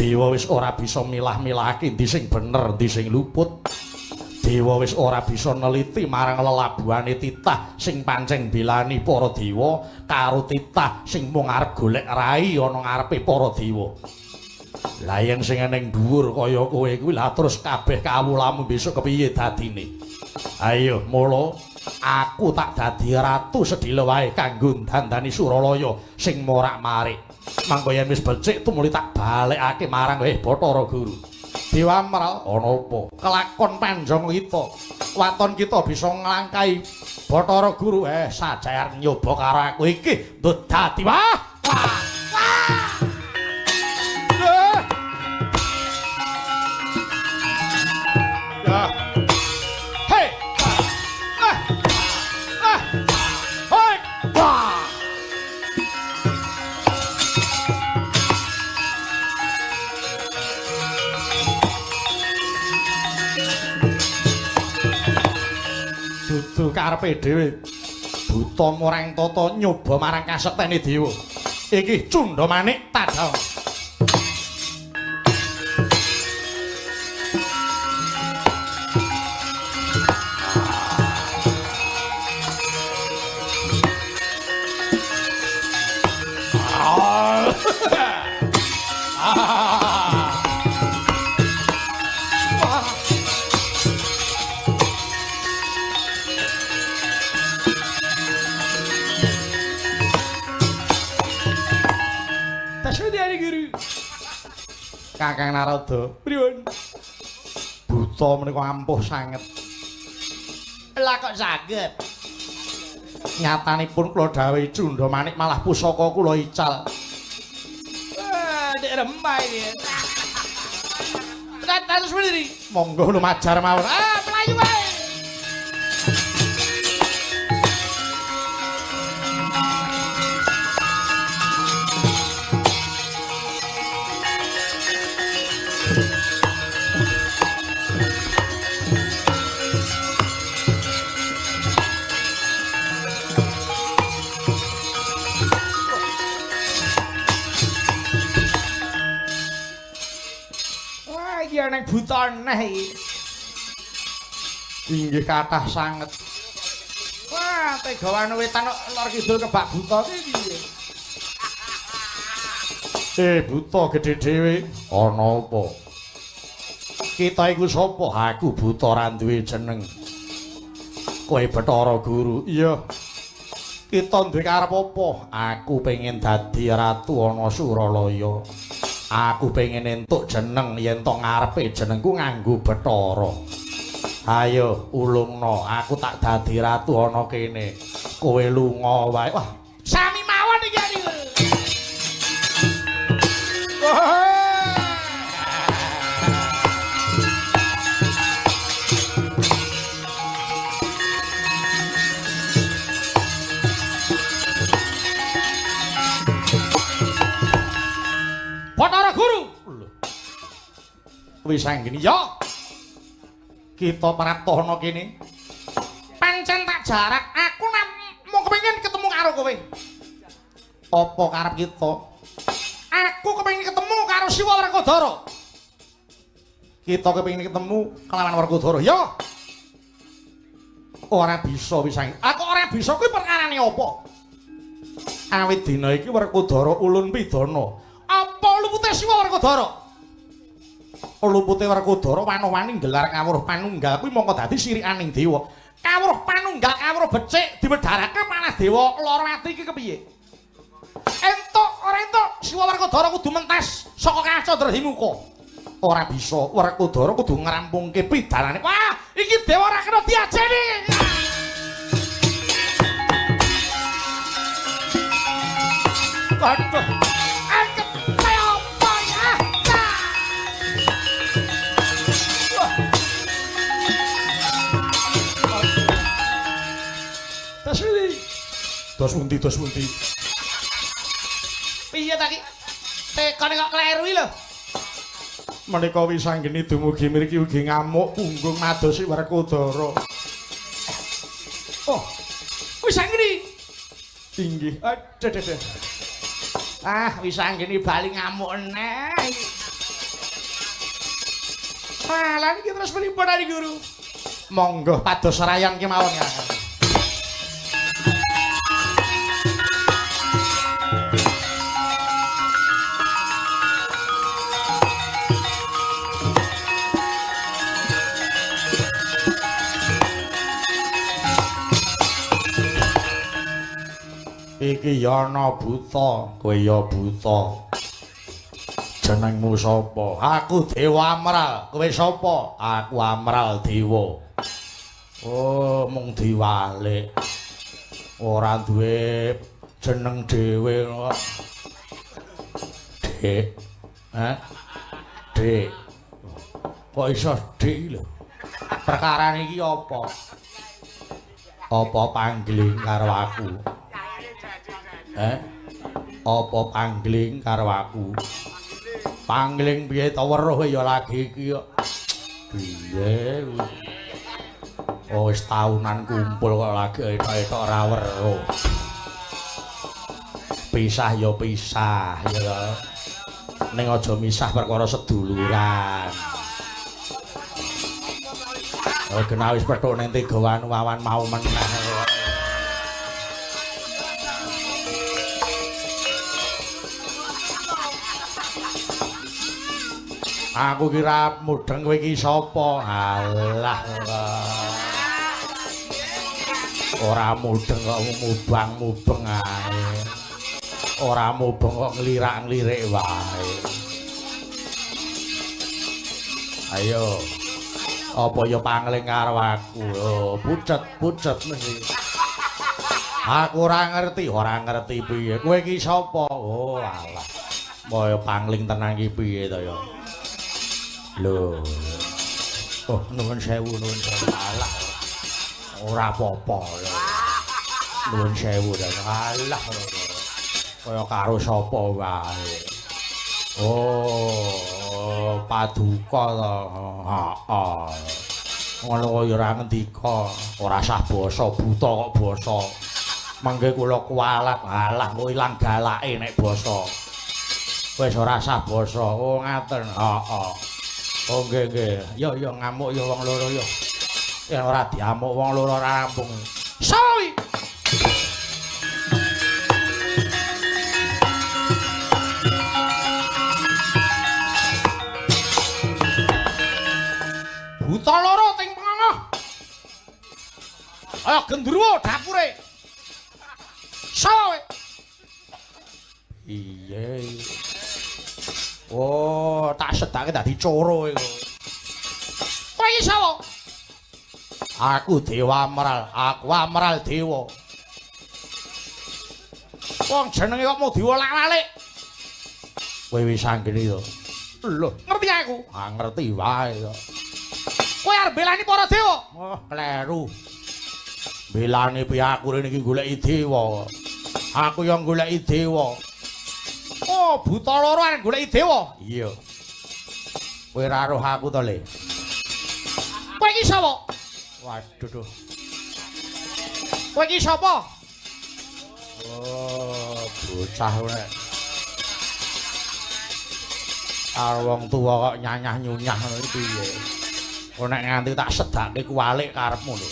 Dewa wis ora bisa milah-milahake ndi sing bener, ndi sing luput. Dewa wis ora bisa neliti marang lelabuhane titah sing pancen belani para dewa karo titah sing mung arep golek rai ana ngarepe para dewa. Lah yen sing ning dhuwur kaya kowe kuwi lah terus kabeh kawulamu besok kepiye dadine? Ayo, mula aku tak dadi ratu sedhile wae kanggo dandani Suralaya sing morak-marik. Mangko yen wis becik tumuli tak balekake marang Bathara Guru. Dewa Amral ana apa? Kelakon panjang kita. Waton kita bisa nglangkai Bathara Guru sajayan nyoba karo aku iki ndut dadi wah. Ya. Hei. Hei. Wah. Dudu karepe dhewe buta murang tata nyoba marang kasektene dewa. Iki Cundha Manik Tadhaong. Kakang Narada. Pripun? Buta menika ampuh sanget. Lah kok saged? Nyatanipun kula dawuhi Cundha Manik malah pusaka kula ical. Dek remah iki. Terus sendiri. Monggo lumajar mawon. Melayu wae. Nang buta neh iki. Inggih kathah sanget. Wah, tegawan wetan kok lor kidul kebak buta iki piye? Buta gedhe dhewe. Ana apa? Kita iku sapa? Aku buta ora duwe jeneng. Kowe Bathara Guru. Iya. Kita duwe karep apa? Aku pengen dadi ratu ana Suralaya. Aku pengen entuk jeneng yen to ngarepe jenengku nganggo Bathara. Ayo ulungno, aku tak dadi ratu ana kene. Kowe lunga wae. Wah, sami mawon iki iki. Bathara Guru. Wis anggene ya. Kita praptohana kene. Pancen tak jarak, aku mau kepengin ketemu karo kowe. Apa karep kita? Aku kepengin ketemu karo Siwa Werkodara. Kita kepengin ketemu kelawan Werkodara. Ya. Ora bisa wis anggene. Aku ora bisa kuwi perkarane apa? Awit dina iki Werkodara ulun pidana. Apa lupute Siwa Werkodara? Lupute Werkodara wani-wani nggelar kawruh panunggal kuwi mongko dadi sirikaning dewa. Kawruh panunggal kawruh becik diwedharake malah dewa lara ati iki kepiye? Entuk ora entuk Siwa Werkodara kudu mentas saka kaca Drahimuka. Ora bisa Werkodara kudu ngrampungke pidanane. Wah, iki dewa ora kena diajeni. Waduh. Dos pundi. Piye ta ki? Tekane kok kleru iki lho. Menika wis anggene dumugi mriki ugi ngamuk punggung madosi Werkodara. Oh. Wis anggene. Inggih. Aduh. Wis anggene bali ngamuk neh. Lah niki terus pripun Ari Guru? Monggo pados rayan kemawon ya. Iki ya ana buta, kowe ya buta. Jenengmu sapa? Aku Dewa Amral. Kowe sapa? Aku Amral Dewa. Oh, mung diwalik. Ora duwe jeneng dhewe kok. Dik. Dik. Kok iso dik lho? Perkarane iki apa? Apa pangling karo aku? Apa pangling karo aku? Pangling piye ta weruh ya lagi iki kok. Piye? Oh, wis taunan kumpul kok lagi etok-etok ora weruh. Pisah ya pisah ya. Ning aja misah perkara seduluran. Oh, kena wis pethuk ning tegawan wawan mau meneh. Aku kira mudeng kowe iki sapa? Alah. Ora mudeng kok mubang-mubeng ae. Ora mubeng kok nglirak-nglirik wae. Ayo. Apa ya pangling karo aku? Oh, pucet mesti. Aku ora ngerti piye. Kowe iki sapa? Oh, alah. Moyo pangling tenang iki piye to ya? Lho. Oh, nuwun sewu. Alah. Ora apa-apa ya. Nuwun sewu dan alah. Kaya karo sapa wae. Oh, paduka to. Heeh. Ngono kaya ora ngendika, ora sah basa buta kok basa. Mangke kula kualat, alah kok ilang galake nek basa. Wis ora sah basa. Oh, ngaten. Heeh. Oh, nggih. Yo ngamuk yo wong loro yo. Yen ora diamuk wong loro ora rampung. Sawi. Buta loro ting penganga. Ayo gendruwo dapure. Sawe. Iya. Oh, tak sedake dadi coro iku. Kowe iki sapa? Aku Dewa Amral, aku Amral Dewa. Wong jenenge kok mau diwolak-walik. Kowe wis anggene to. Lho, ngerti aku? Ah, ngerti wae to. Kowe arep belani para dewa? Oh, kleru. Belani piye aku rene iki goleki dewa. Aku yang goleki dewa. Oh, buta loro arep goleki dewa? Iya. Kowe ora roh aku to, Le? Kowe iki sapa? Waduh. Kowe iki sapa? Oh, bocah rek. Karo wong tuwa kok nyanyah-nyunyah ngono iki piye? Kok nek nganti tak sedake kuwalik karepmu lho.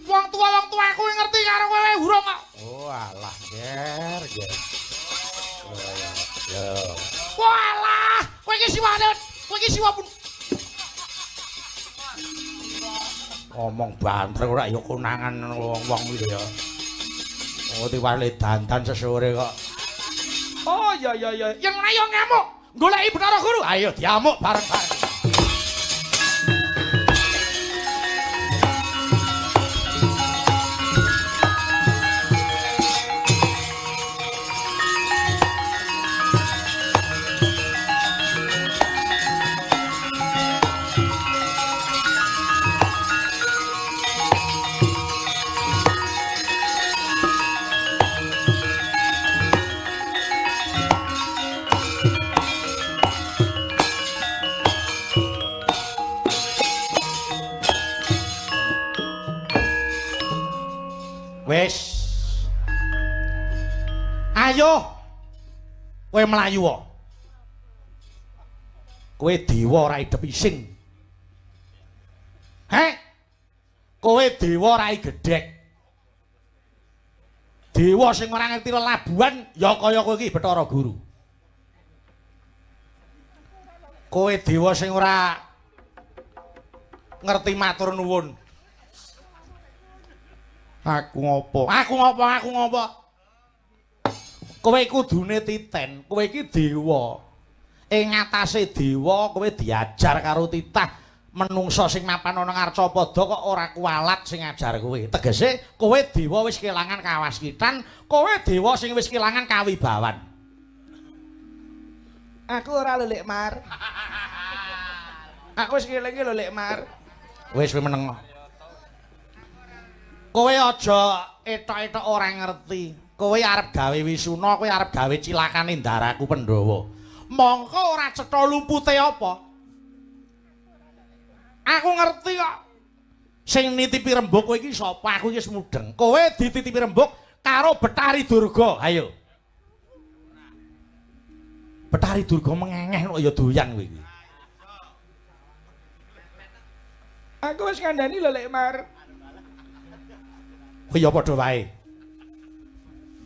Wong tuwa kuwi ngerti karo kowe urung kok. Oh alah, ger. Yo. Walah, kowe iki siwane. Kowe iki siwa pun. Ngomong banter ora ya konangan wong-wong iki ya. Oh diwale dandan sesore kok. Oh iya. Yang ora yo ngamuk. Goleki Bathara Guru. Ayo diamuk bareng-bareng. Wes. Ayo. Kowe mlayu wae. Kowe dewa ora idep ising. Heh? Kowe dewa ora gedhek. Dewa sing ora ngerti lelabuhan ya kaya kowe iki Bathara Guru. Kowe dewa sing ora ngerti matur nuwun. Aku ngopo? Kowe kudune titen, kowe iki dewa. Ing ngatasé dewa kowe diajar karo titah menungsa sing mapan ana ngarcapada kok ora kualat sing ngajar kowe. Tegese kowe dewa wis kelangan kawaskitan, kowe dewa sing wis kelangan kawibawan. Aku ora lho Lek Mar. Aku wis ngelingi lho Lek Mar. Wis meneng. Kowe aja etok-etok ora ngerti. Kowe arep gawe wisuna, kowe arep gawe cilakane ndaraku Pandhawa. Mongko ora cetha lupute apa? Aku ngerti kok. Sing nitipi rembug kowe iki sapa? Aku iki wis mudeng. Kowe dititipi rembug karo Betari Durga. Ayo. Betari Durga mengengeh kok ya doyan kowe iki. Aku wis ngandani lho Lek Mar. Kowe ya padha wae.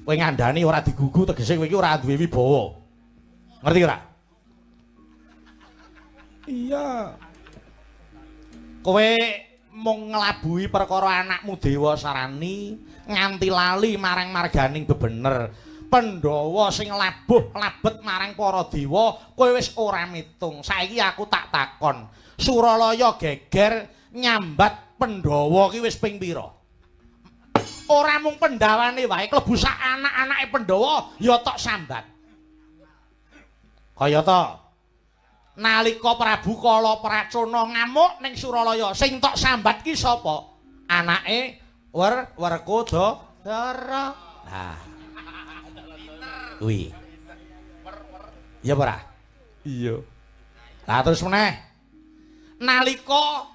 Kowe ngandani ora digugu tegese kowe iki ora duwe wibawa. Ngerti ora? Iya. Kowe mung nglabuhi perkara anakmu Dewa Sarani nganti lali marang marganing bebener. Pandhawa sing labuh labet marang para dewa kowe wis ora mitung. Saiki aku tak takon. Suralaya geger nyambat Pandhawa ki wis ping pira? Ora mung pendawane wae, klebu sak anak-anake Pandhawa ya tok sambat. Kaya ta. Nalika Prabu Kala Pracana ngamuk ning Suralaya, sing tok sambat ki sapa? Anake Werkudara. Nah. Kuwi. Iya apa ora? Iya. Lah terus meneh. Nalika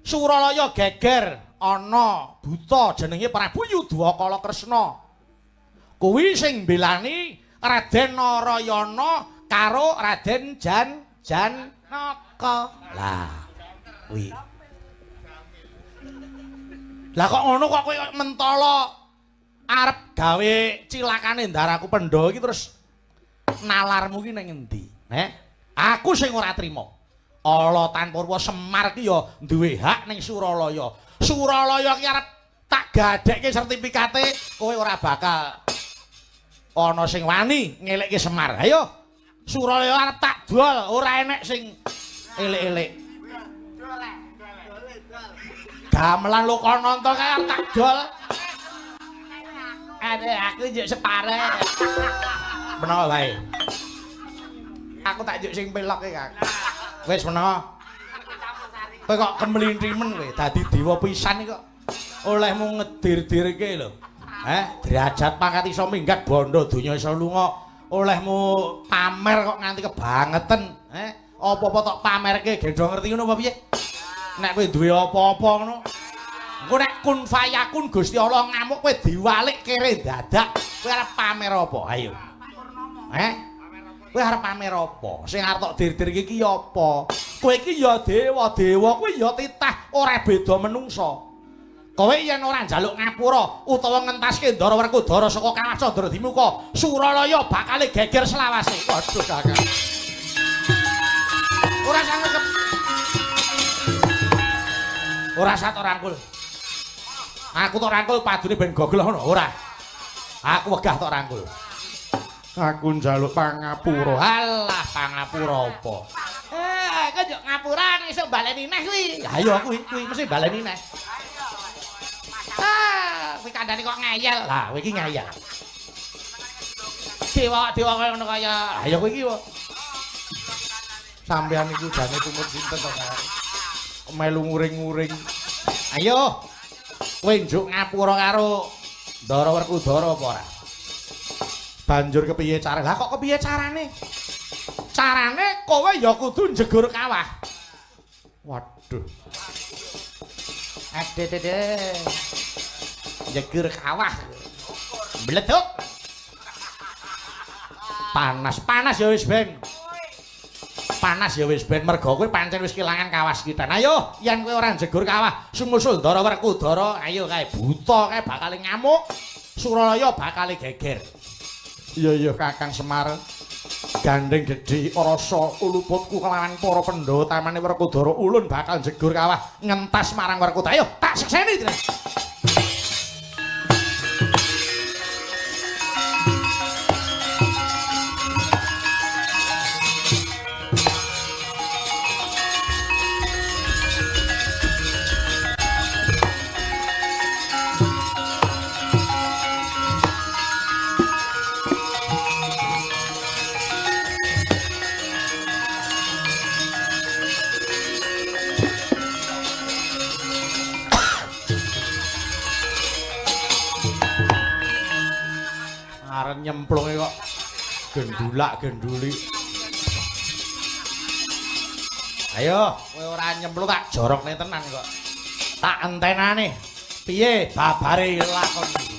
Suralaya geger ana buta jenenge Prabu Yudhakala Kresna. Kuwi sing mbelani Raden Narayana karo Raden Janaka. Lah kuwi. Lah kok ngono kok kowe mentala arep gawe cilakane ndaraku Pandhawa iki terus nalarmu ki ning endi? Aku sing ora trima. Ala Tanpurwa Semar ki ya duwe hak ning Suralaya. Suralaya ki arep tak gadhekke sertifikate, kowe ora bakal ana sing wani ngelekke Semar. Ayo. Suralaya arep tak dol, ora enek sing elek-elek. Gamelan lu kono nonton kae arep tak dol. Aku njuk separe. Menawa wae. Aku tak njuk sing pelok iki, Kang. Wis menawa. Kowe kok kemlintrimen kowe, dadi dewa pisan iki kok. Olehmu ngedir-dirke lho. Derajat pangkat iso minggat bondo donya iso lunga. Olehmu pamer kok nganti kebangeten. Apa-apa tok pamerke gendong ngerti ngono apa piye? Nek kowe duwe apa-apa ngono. Engko nek kun fayakun Gusti Allah ngamuk kowe diwalik kere dadak. Kowe arep pamer apa? Ayo. Kowe arep pamer apa? Sing arep tok dir-dir iki ya apa? Kowe iki ya dewa, kowe ya titah, ora beda menungsa. Kowe yen ora njaluk ngapura utawa ngentaske Ndara Werkudara saka Kawah Candradimuka, Suralaya bakal geger selawase. Waduh Kakang. Ora sanggup. Ora sat ora rangkul. Aku tok rangkul padune ben gogel ngono, ora. Aku wegah tok rangkul. Aku njaluk pangapura. Alah, pangapura apa? Kok njuk ngapura iso baleni neh kuwi. Ayo kuwi mesti baleni neh. Kuwi kandhane kok ngeyel. Lah, kowe iki ngeyel. Dewa kaya ngono kaya. Ayo kowe iki wae. Sampeyan iku jane tumut sinten to, Kang? Melu nguring-nguring. Ayo. Kowe njuk ngapura karo Ndara Werkudara apa ora? Banjur kepiye carane? Lah kok kepiye carane? Carane kowe ya kudu njegur kawah. Waduh. Adedede. Njegur kawah. Bleduk. Panas ya wis ben. Panas ya wis ben mergo kowe pancen wis kelangan kawas kita. Ayo, yen kowe ora njegur kawah, sumusul Ndara Werkudara, ayo kae buta kae bakal ngamuk. Suralaya bakal geger. Iya Kakang Semar. Gandeng gedhe rasa uluputku kelawan para Pandhawa tamane Werkudara ulun bakal njegur kawah ngentas marang Werkudara. Ayo, tak sekseni. Nyemplunge kok gendulak-genduli. Ayo, kowe ora nyemplung tak jorokne tenan kok. Tak entenane. Piye babare lakon iki?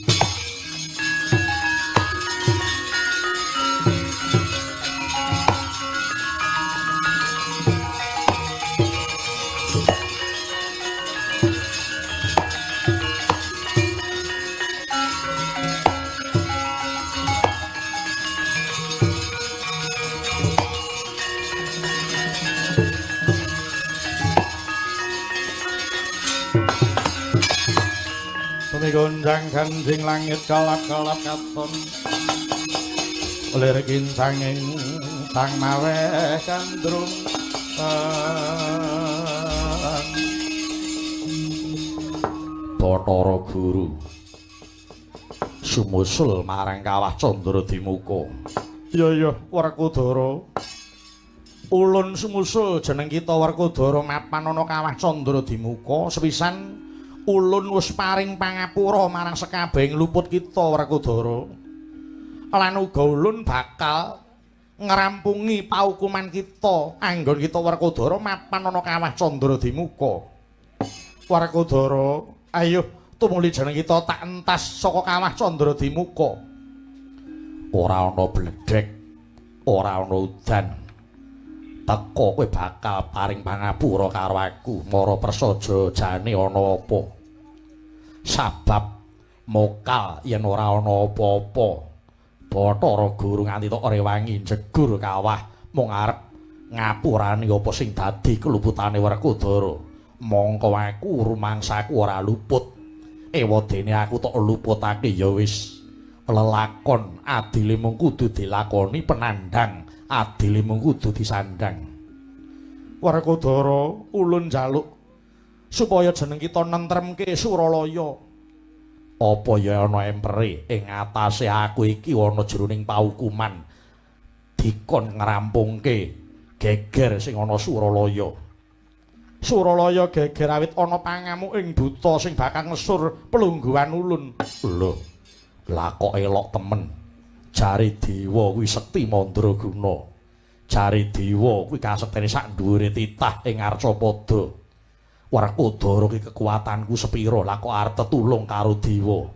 Gonjang ganjing langit kelap-kelap katon lir ginsanging sang mawe kandrung Bathara Guru sumusul marang Kawah Candradimukha. Iya Werkudara. Ulun sumusul jeneng kita Werkudara mapan ana Kawah Candradimukha sepisan ulun wis paring pangapura marang sekabehing luput kita Werkudara. Lan uga ulun bakal ngrampungi paukuman kita anggon kita Werkudara mapan ana Kawah Candradimukha. Werkudara, ayo tumuli jeneng kita tak entas saka Kawah Candradimukha. Ora ana bledhek, ora ana udan. Teko kowe bakal paring pangapura karo aku, mara prasaja jane ana apa. Sabab mokal yen ora ana apa-apa. Bathara Guru nganti tok rewangi jegur kawah mung arep ngapurani apa sing dadi keluputane Werkudara. Mongko aku rumangsaku ora luput. Ewadene aku tok luputake ya wis lelakon adile mung kudu dilakoni, penandang adile mung kudu disandang. Werkudara, ulun njaluk supaya jeneng kita nentremke Suralaya. Apa ya ana empere ing atase aku iki ana jroning paukuman dikon ngrampungke geger sing ana Suralaya. Suralaya geger awit ana pangamu ing buta sing bakal ngesur pelungguhan ulun. Lho, lah kok elok temen. Jare dewa kuwi sekti mandraguna. Jare dewa kuwi kasektene sak dhuwure titah ing Arcapada. Werkudara ki kekuatanku sepira lah kok arep tetulung karo dewa.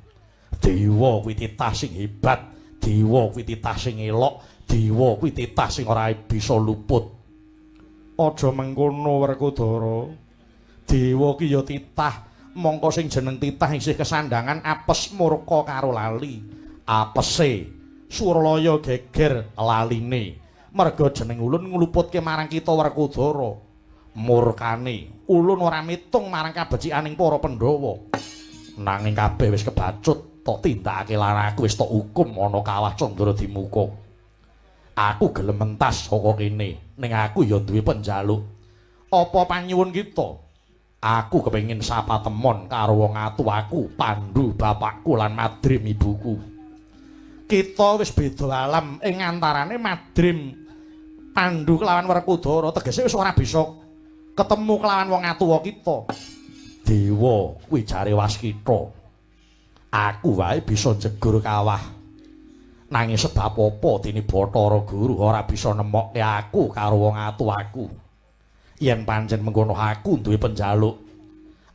Dewa kuwi titah sing hebat, dewa kuwi titah sing elok, dewa kuwi titah sing ora bisa luput. Aja mengkono Werkudara. Dewa ki ya titah, mongko sing jeneng titah isih kesandangan apes murka karo lali. Apese Suralaya geger laline. Merga jeneng ulun ngluputke marang kita Werkudara. Murkane ulun ora mitung marang kabecikaning para Pandhawa. Nanging kabeh wis kebacut, tok tindakake lan aku wis tok hukum ana Kawah Candradimukha. Aku gelem mentas saka kene, ning aku ya duwe penjaluk. Apa panyuwun kita? Aku kepengin sapa temon karo wong atuwaku, Pandhu bapakku lan Madrim ibuku. Kita wis beda alam ing antarane Madrim Pandhu kelawan Werkudara, tegese wis ora bisa ketemu kelawan wong atuwa kita. Dewa kuwi jare Waskita. Aku wae bisa jegur kawah. Nanging sebab apa dene Bathara Guru ora bisa nemokke aku karo wong atuwaku. Yen pancen mengkono aku duwe penjaluk,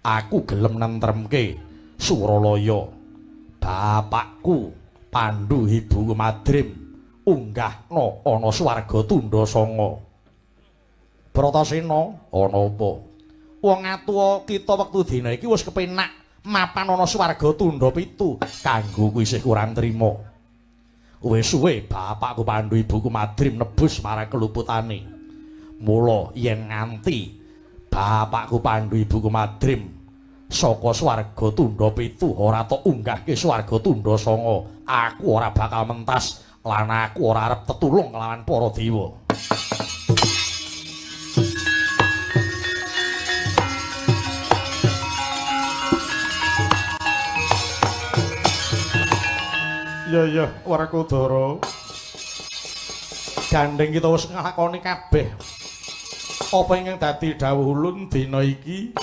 aku gelem nentremke Suralaya. Bapakku Pandhu ibuku Madrim unggahna ana swarga tundha sanga. Bratasena ana apa? Wong atuwa kita wektu dina iki wis kepenak mapan ana swarga tundha 7. Kanggo kuwi isih kurang trima. Wis suwe bapakku Pandhu ibuku Madrim nebus marang keluputane. Mula yen nganti bapakku Pandhu ibuku Madrim saka swarga tundha 7 ora tok unggahke swarga tundha 9, aku ora bakal mentas lan aku ora arep tetulung kelawan para dewa. Ya Werkudara. Gandeng kita wis nglakoni kabeh apa ingkang dadi dawuh ulun dina iki.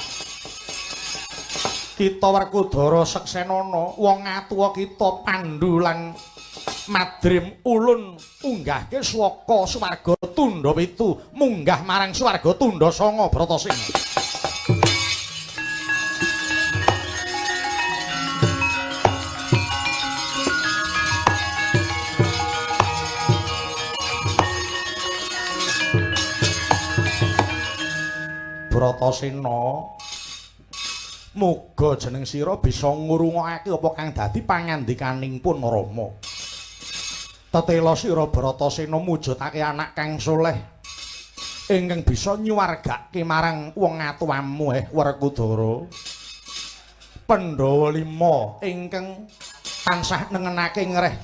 Kita Werkudara seksenana wong atuwa kita Pandhu lan Madrim ulun unggahke saka swarga tundha 7 munggah marang swarga tundha 9 Bratasena. Bratasena, muga jeneng sira bisa ngrungokake apa kang dadi pangandikaning pun Rama. Tetela sira Bratasena mujudake anak kang soleh ingkang bisa nyuwargake marang wong atuwamu Werkudara. Pandhawa 5 ingkang tansah nengenake ngreh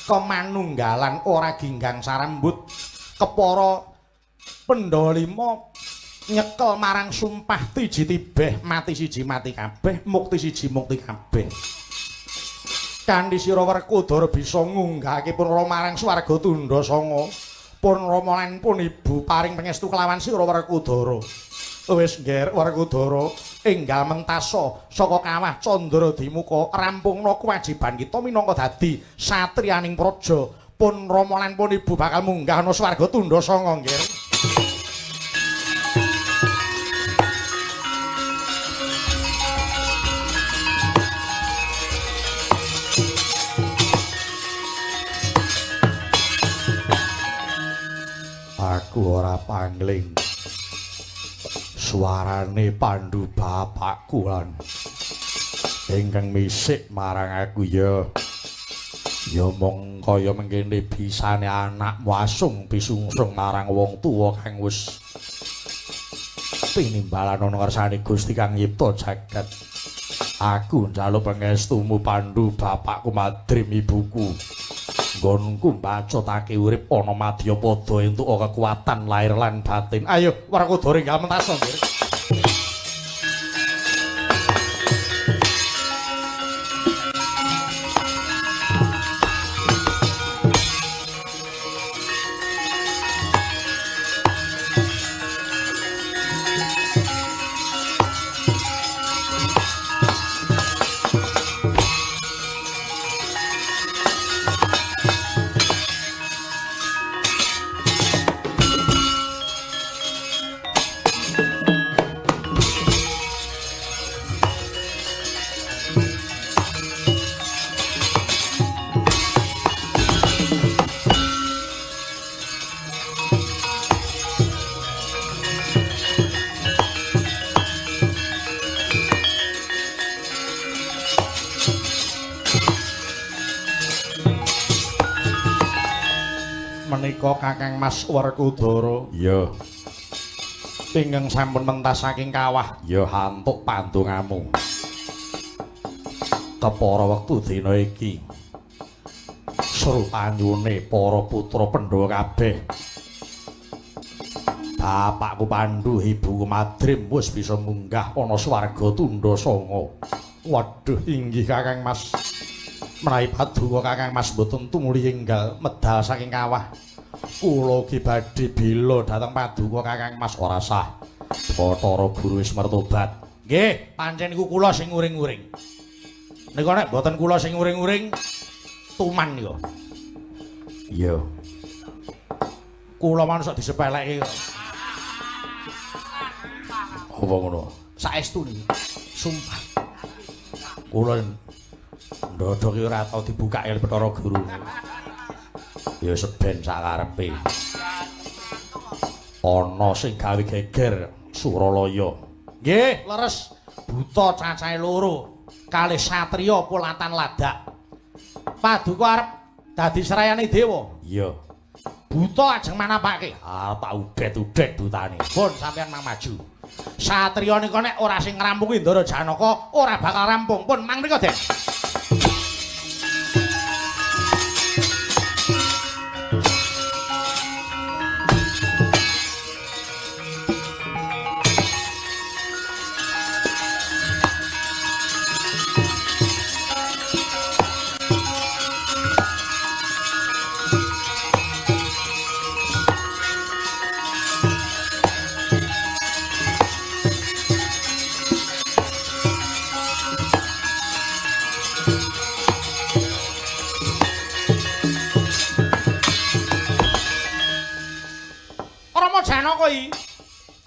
kemanunggalan ora ginggang sarambut. Kepara Pandhawa 5 nyekel marang sumpah tiji tibeh mati siji mati kabeh mukti siji mukti kabeh kanthi sira Werkudara bisa ngunggahake pun marang swarga tundha sanga pun rama lan pun ibu paring pangestu kelawan sira Werkudara wis ngger Werkudara enggal mentasa saka kawah Candra Dimuka rampungna kewajiban kita minangka dadi satriyaning praja pun rama lan pun ibu bakal munggah ana swarga tundha sanga ngger. Aku ora pangling suarane Pandhu bapakku lan ingkang misik marang aku ya mung kaya mengkene bisane anak wasung pisungsung marang wong tuwa kang wis pinimbalan ana ngersane Gusti kang nyipta jagat. Aku njaluk pangestumu Pandhu bapakku madrim ibuku nggonku mbacotake urip ana Madyapada entuk kekuatan lahir lan batin. Ayo Werkudara enggal mentasa nggih. Menika Kakang Mas Werkudara. Ya. Ingkang sampun mentas saking kawah ya hantuk pandongamu. Kepara wektu dina iki srupanyune para putra Pandhawa kabeh. Bapakku Pandhu, ibuku Madrim wis bisa munggah ana swarga tundha sanga. Waduh inggih Kakang Mas. Menawi paduka Kakang Mas boten tumuli enggal medal saking kawah. Kula ki badhe bila dhateng paduka Kakang Mas ora sah. Bathara Guru wis mertobat. Nggih, pancen niku kula sing nguring-nguring. Nika nek boten kula sing nguring-nguring tuman niku. Iya. Kula manungsa disepeleki kok. Apa ngono? Saestu niku. Sumpah. Kula ndodho ki ora tau dibukake Bathara Guru. Ya seben sakarepe. Ana sing gawe geger Suralaya. Nggih, leres buta cacahe loro. Kalih satriya Pulatan Ladak. Paduka arep dadi serayane dewa. Iya. Buta ajeng manapake? Ah, tak udet-udet butane. Pun sampeyan mang maju. Satriya nika nek ora sing ngrampungi Ndara Janaka ora bakal rampung. Pun mang mriko, Den.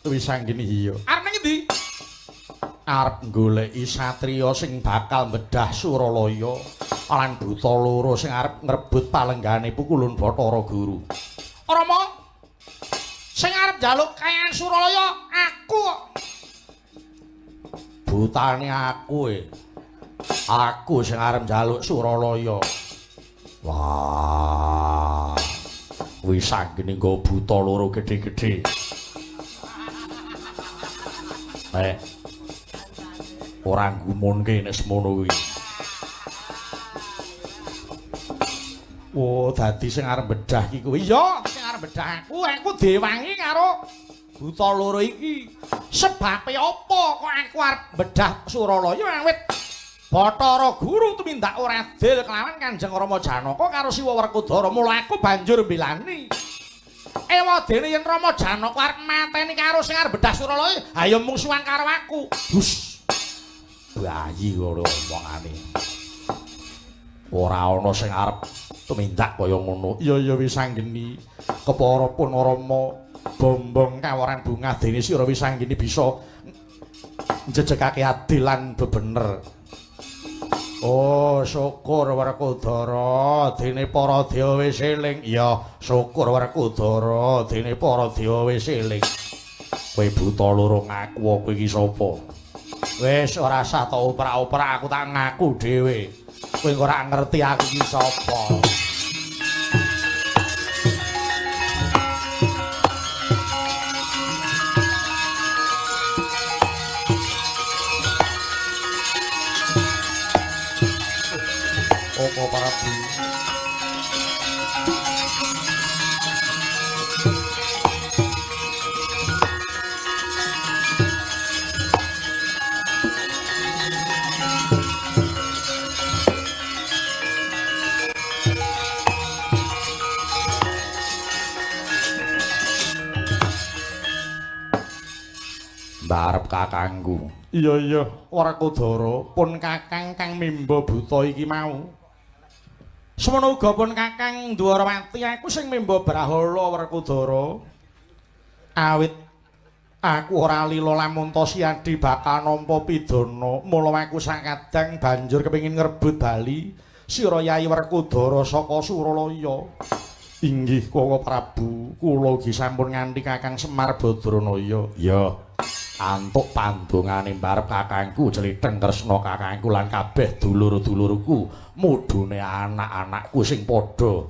Wis anggene iya. Arep nang endi? Arep goleki satriya sing bakal mbedah Suralaya lan buta loro sing arep ngrebut palenggane pukulun Bathara Guru. Rama sing arep njaluk kayaan Suralaya aku. Butane aku Aku sing arep njaluk Suralaya. Wah. Wis anggene nggo buta loro gedhe-gedhe. Ora ngumunke nek semono kuwi. Oh, dadi sing arep bedah iki kuwi. Iya, sing arep bedah aku diwangi karo buta loro iki. Sebabe apa kok aku arep bedah Suralaya awit Bathara Guru tumindak ora adil kelawan Kanjeng Rama Janaka karo Siwa Werkudara. Mula aku banjur mbelani. Ewadene yen Rama Janaka arep mateni karo sing arep bedah Suralaya, ayo mungsuhan karo aku. Hus. Bayi ngono omongane. Ora ana sing arep tumindak kaya ngono. Iya wis anggeni. Kepara pun Rama bombong kaworan bunga dene sira wis anggeni bisa njejegake adil lan bebener. Oh, syukur Werkudara dene para dewa wis eling. Iya, syukur Werkudara dene para dewa wis eling. Kowe buta loro ngaku kowe iki sapa? Wis ora usah tak oprak-oprak aku tak ngaku dhewe. Kowe ora ngerti aku iki sapa. Apa para bu Mbarep kakangku. Iya Werkudara pun kakang kang mimba buta iki mau. Semono uga pun kakang Dwarawati aku sing mimba Brahala Werkudara. Awit aku ora lila lamun Tosyadi bakal nampa pidana, mula aku sakadang banjur kepengin ngrebut bali Sira Yai Werkudara saka Suralaya. Inggih Koko Prabu, kula ugi sampun nganti Kakang Semar Badranaya. Ya, antuk pandongane mbarep kakangku Cletheng Kresna kakangku lan kabeh dulur-dulurku, mudhune anak-anakku sing padha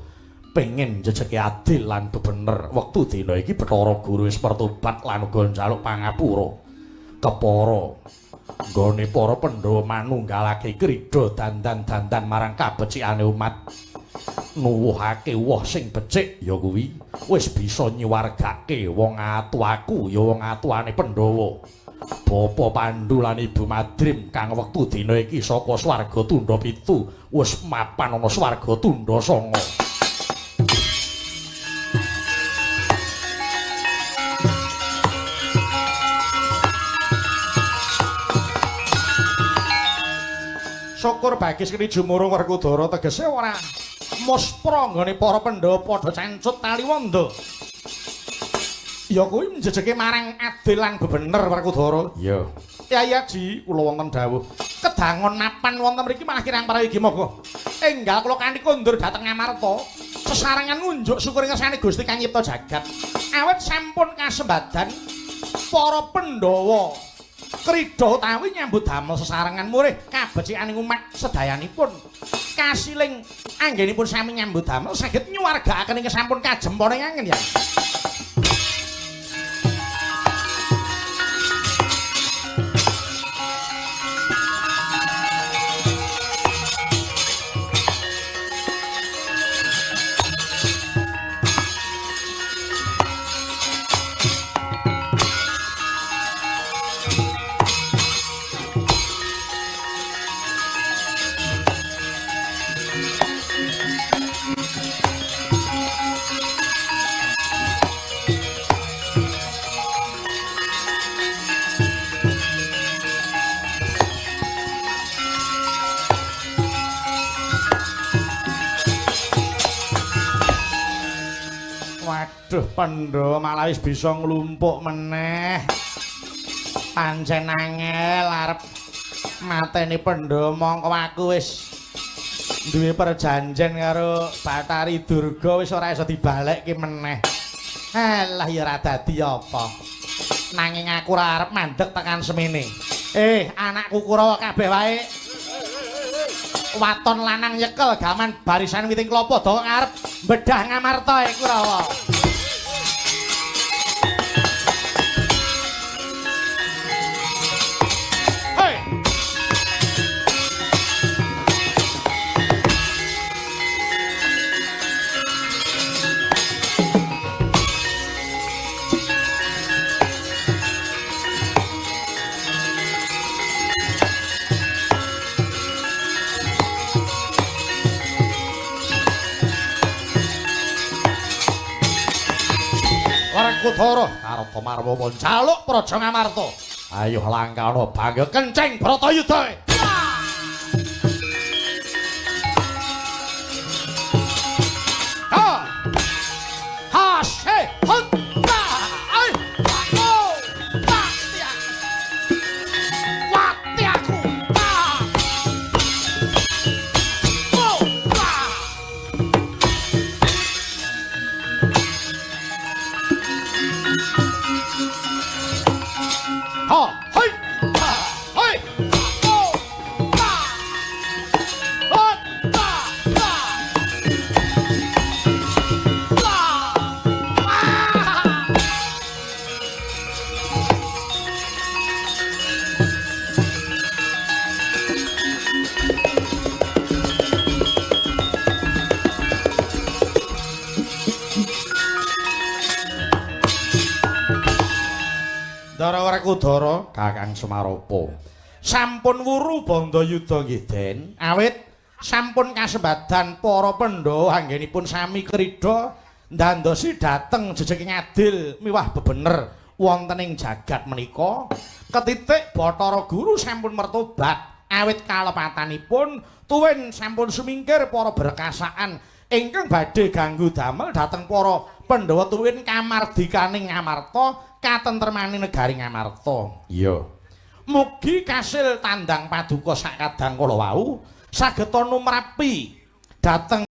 pengin njejeke adil lan bebener. Wektu dina iki Bathara Guru wis pertobat lan uga njaluk pangapura. Kepara nggone para Pandhawa manunggalake krida dandan-dandan marang kabecikane umat. Nuwuhake woh sing becik ya kuwi wis bisa nyiwargake wong atuaku ya wong atuane Pandhawa. Bapak Pandhu lan Ibu Madrim kang wektu dina iki saka swarga Tundha 7 wis mapan ana swarga Tundha 9. Syukur bagis kene jumurung Werkudara tegese ora muspra nggone para Pandhawa padha cencut taliwonda. Ya kuwi njejeke marang adil lan bebener Werkudara. Iya. Kyai Aji kula wonten dawuh. Kedangon mapan wonten mriki malah kirang paragi monggo. Enggal kula kanthi kondur dhateng Ngamarta. Sesarengan ngunjuk syukur ngersane Gusti kang nyipta jagat. Awit sampun kasembadan para Pandhawa krida utawi nyambut damel sesarengan murih kabecikaning umat sedayanipun. Kasiling anggenipun sami nyambut damel saged nyuwargakaken ing sampun kajempone angen ya. Waduh, Pandhawa malah wis bisa nglumpuk meneh. Pancen angel arep mateni Pandhawa mongko aku wis duwe perjanjian karo Bathari Durga wis ora iso dibalekke meneh. Alah ya ora dadi apa. Nanging aku ora arep mandeg tekan semene. Anakku Kurawa kabeh wae. Waton lanang nyekel gaman barisan witing klapa dawa ngarep bedah Ngamarta Kurawa. Wrakudara Karta Marwama njaluk Praja Ngamarta. Ayo langkana bangga kenceng Bratayuda. Ndara Wrakudara Kakang Semarapa sampun wuru Bandayuda nggih Den awit sampun kasembadan para Pandhawa anggenipun sami krida ndandosi dhateng jejeg ngadil miwah bebener wonten ing jagat menika ketitik Bathara Guru sampun mertobat awit kalepatanipun tuwin sampun sumingkir para berkasaan ingkang badhe ganggu damel dhateng para Pandhawa tuwin kamardikaning Ngamarta katentremaning negari Ngamarta. Iya. Mugi kasil tandang paduka sakadang kala wau sageta numrapi dhateng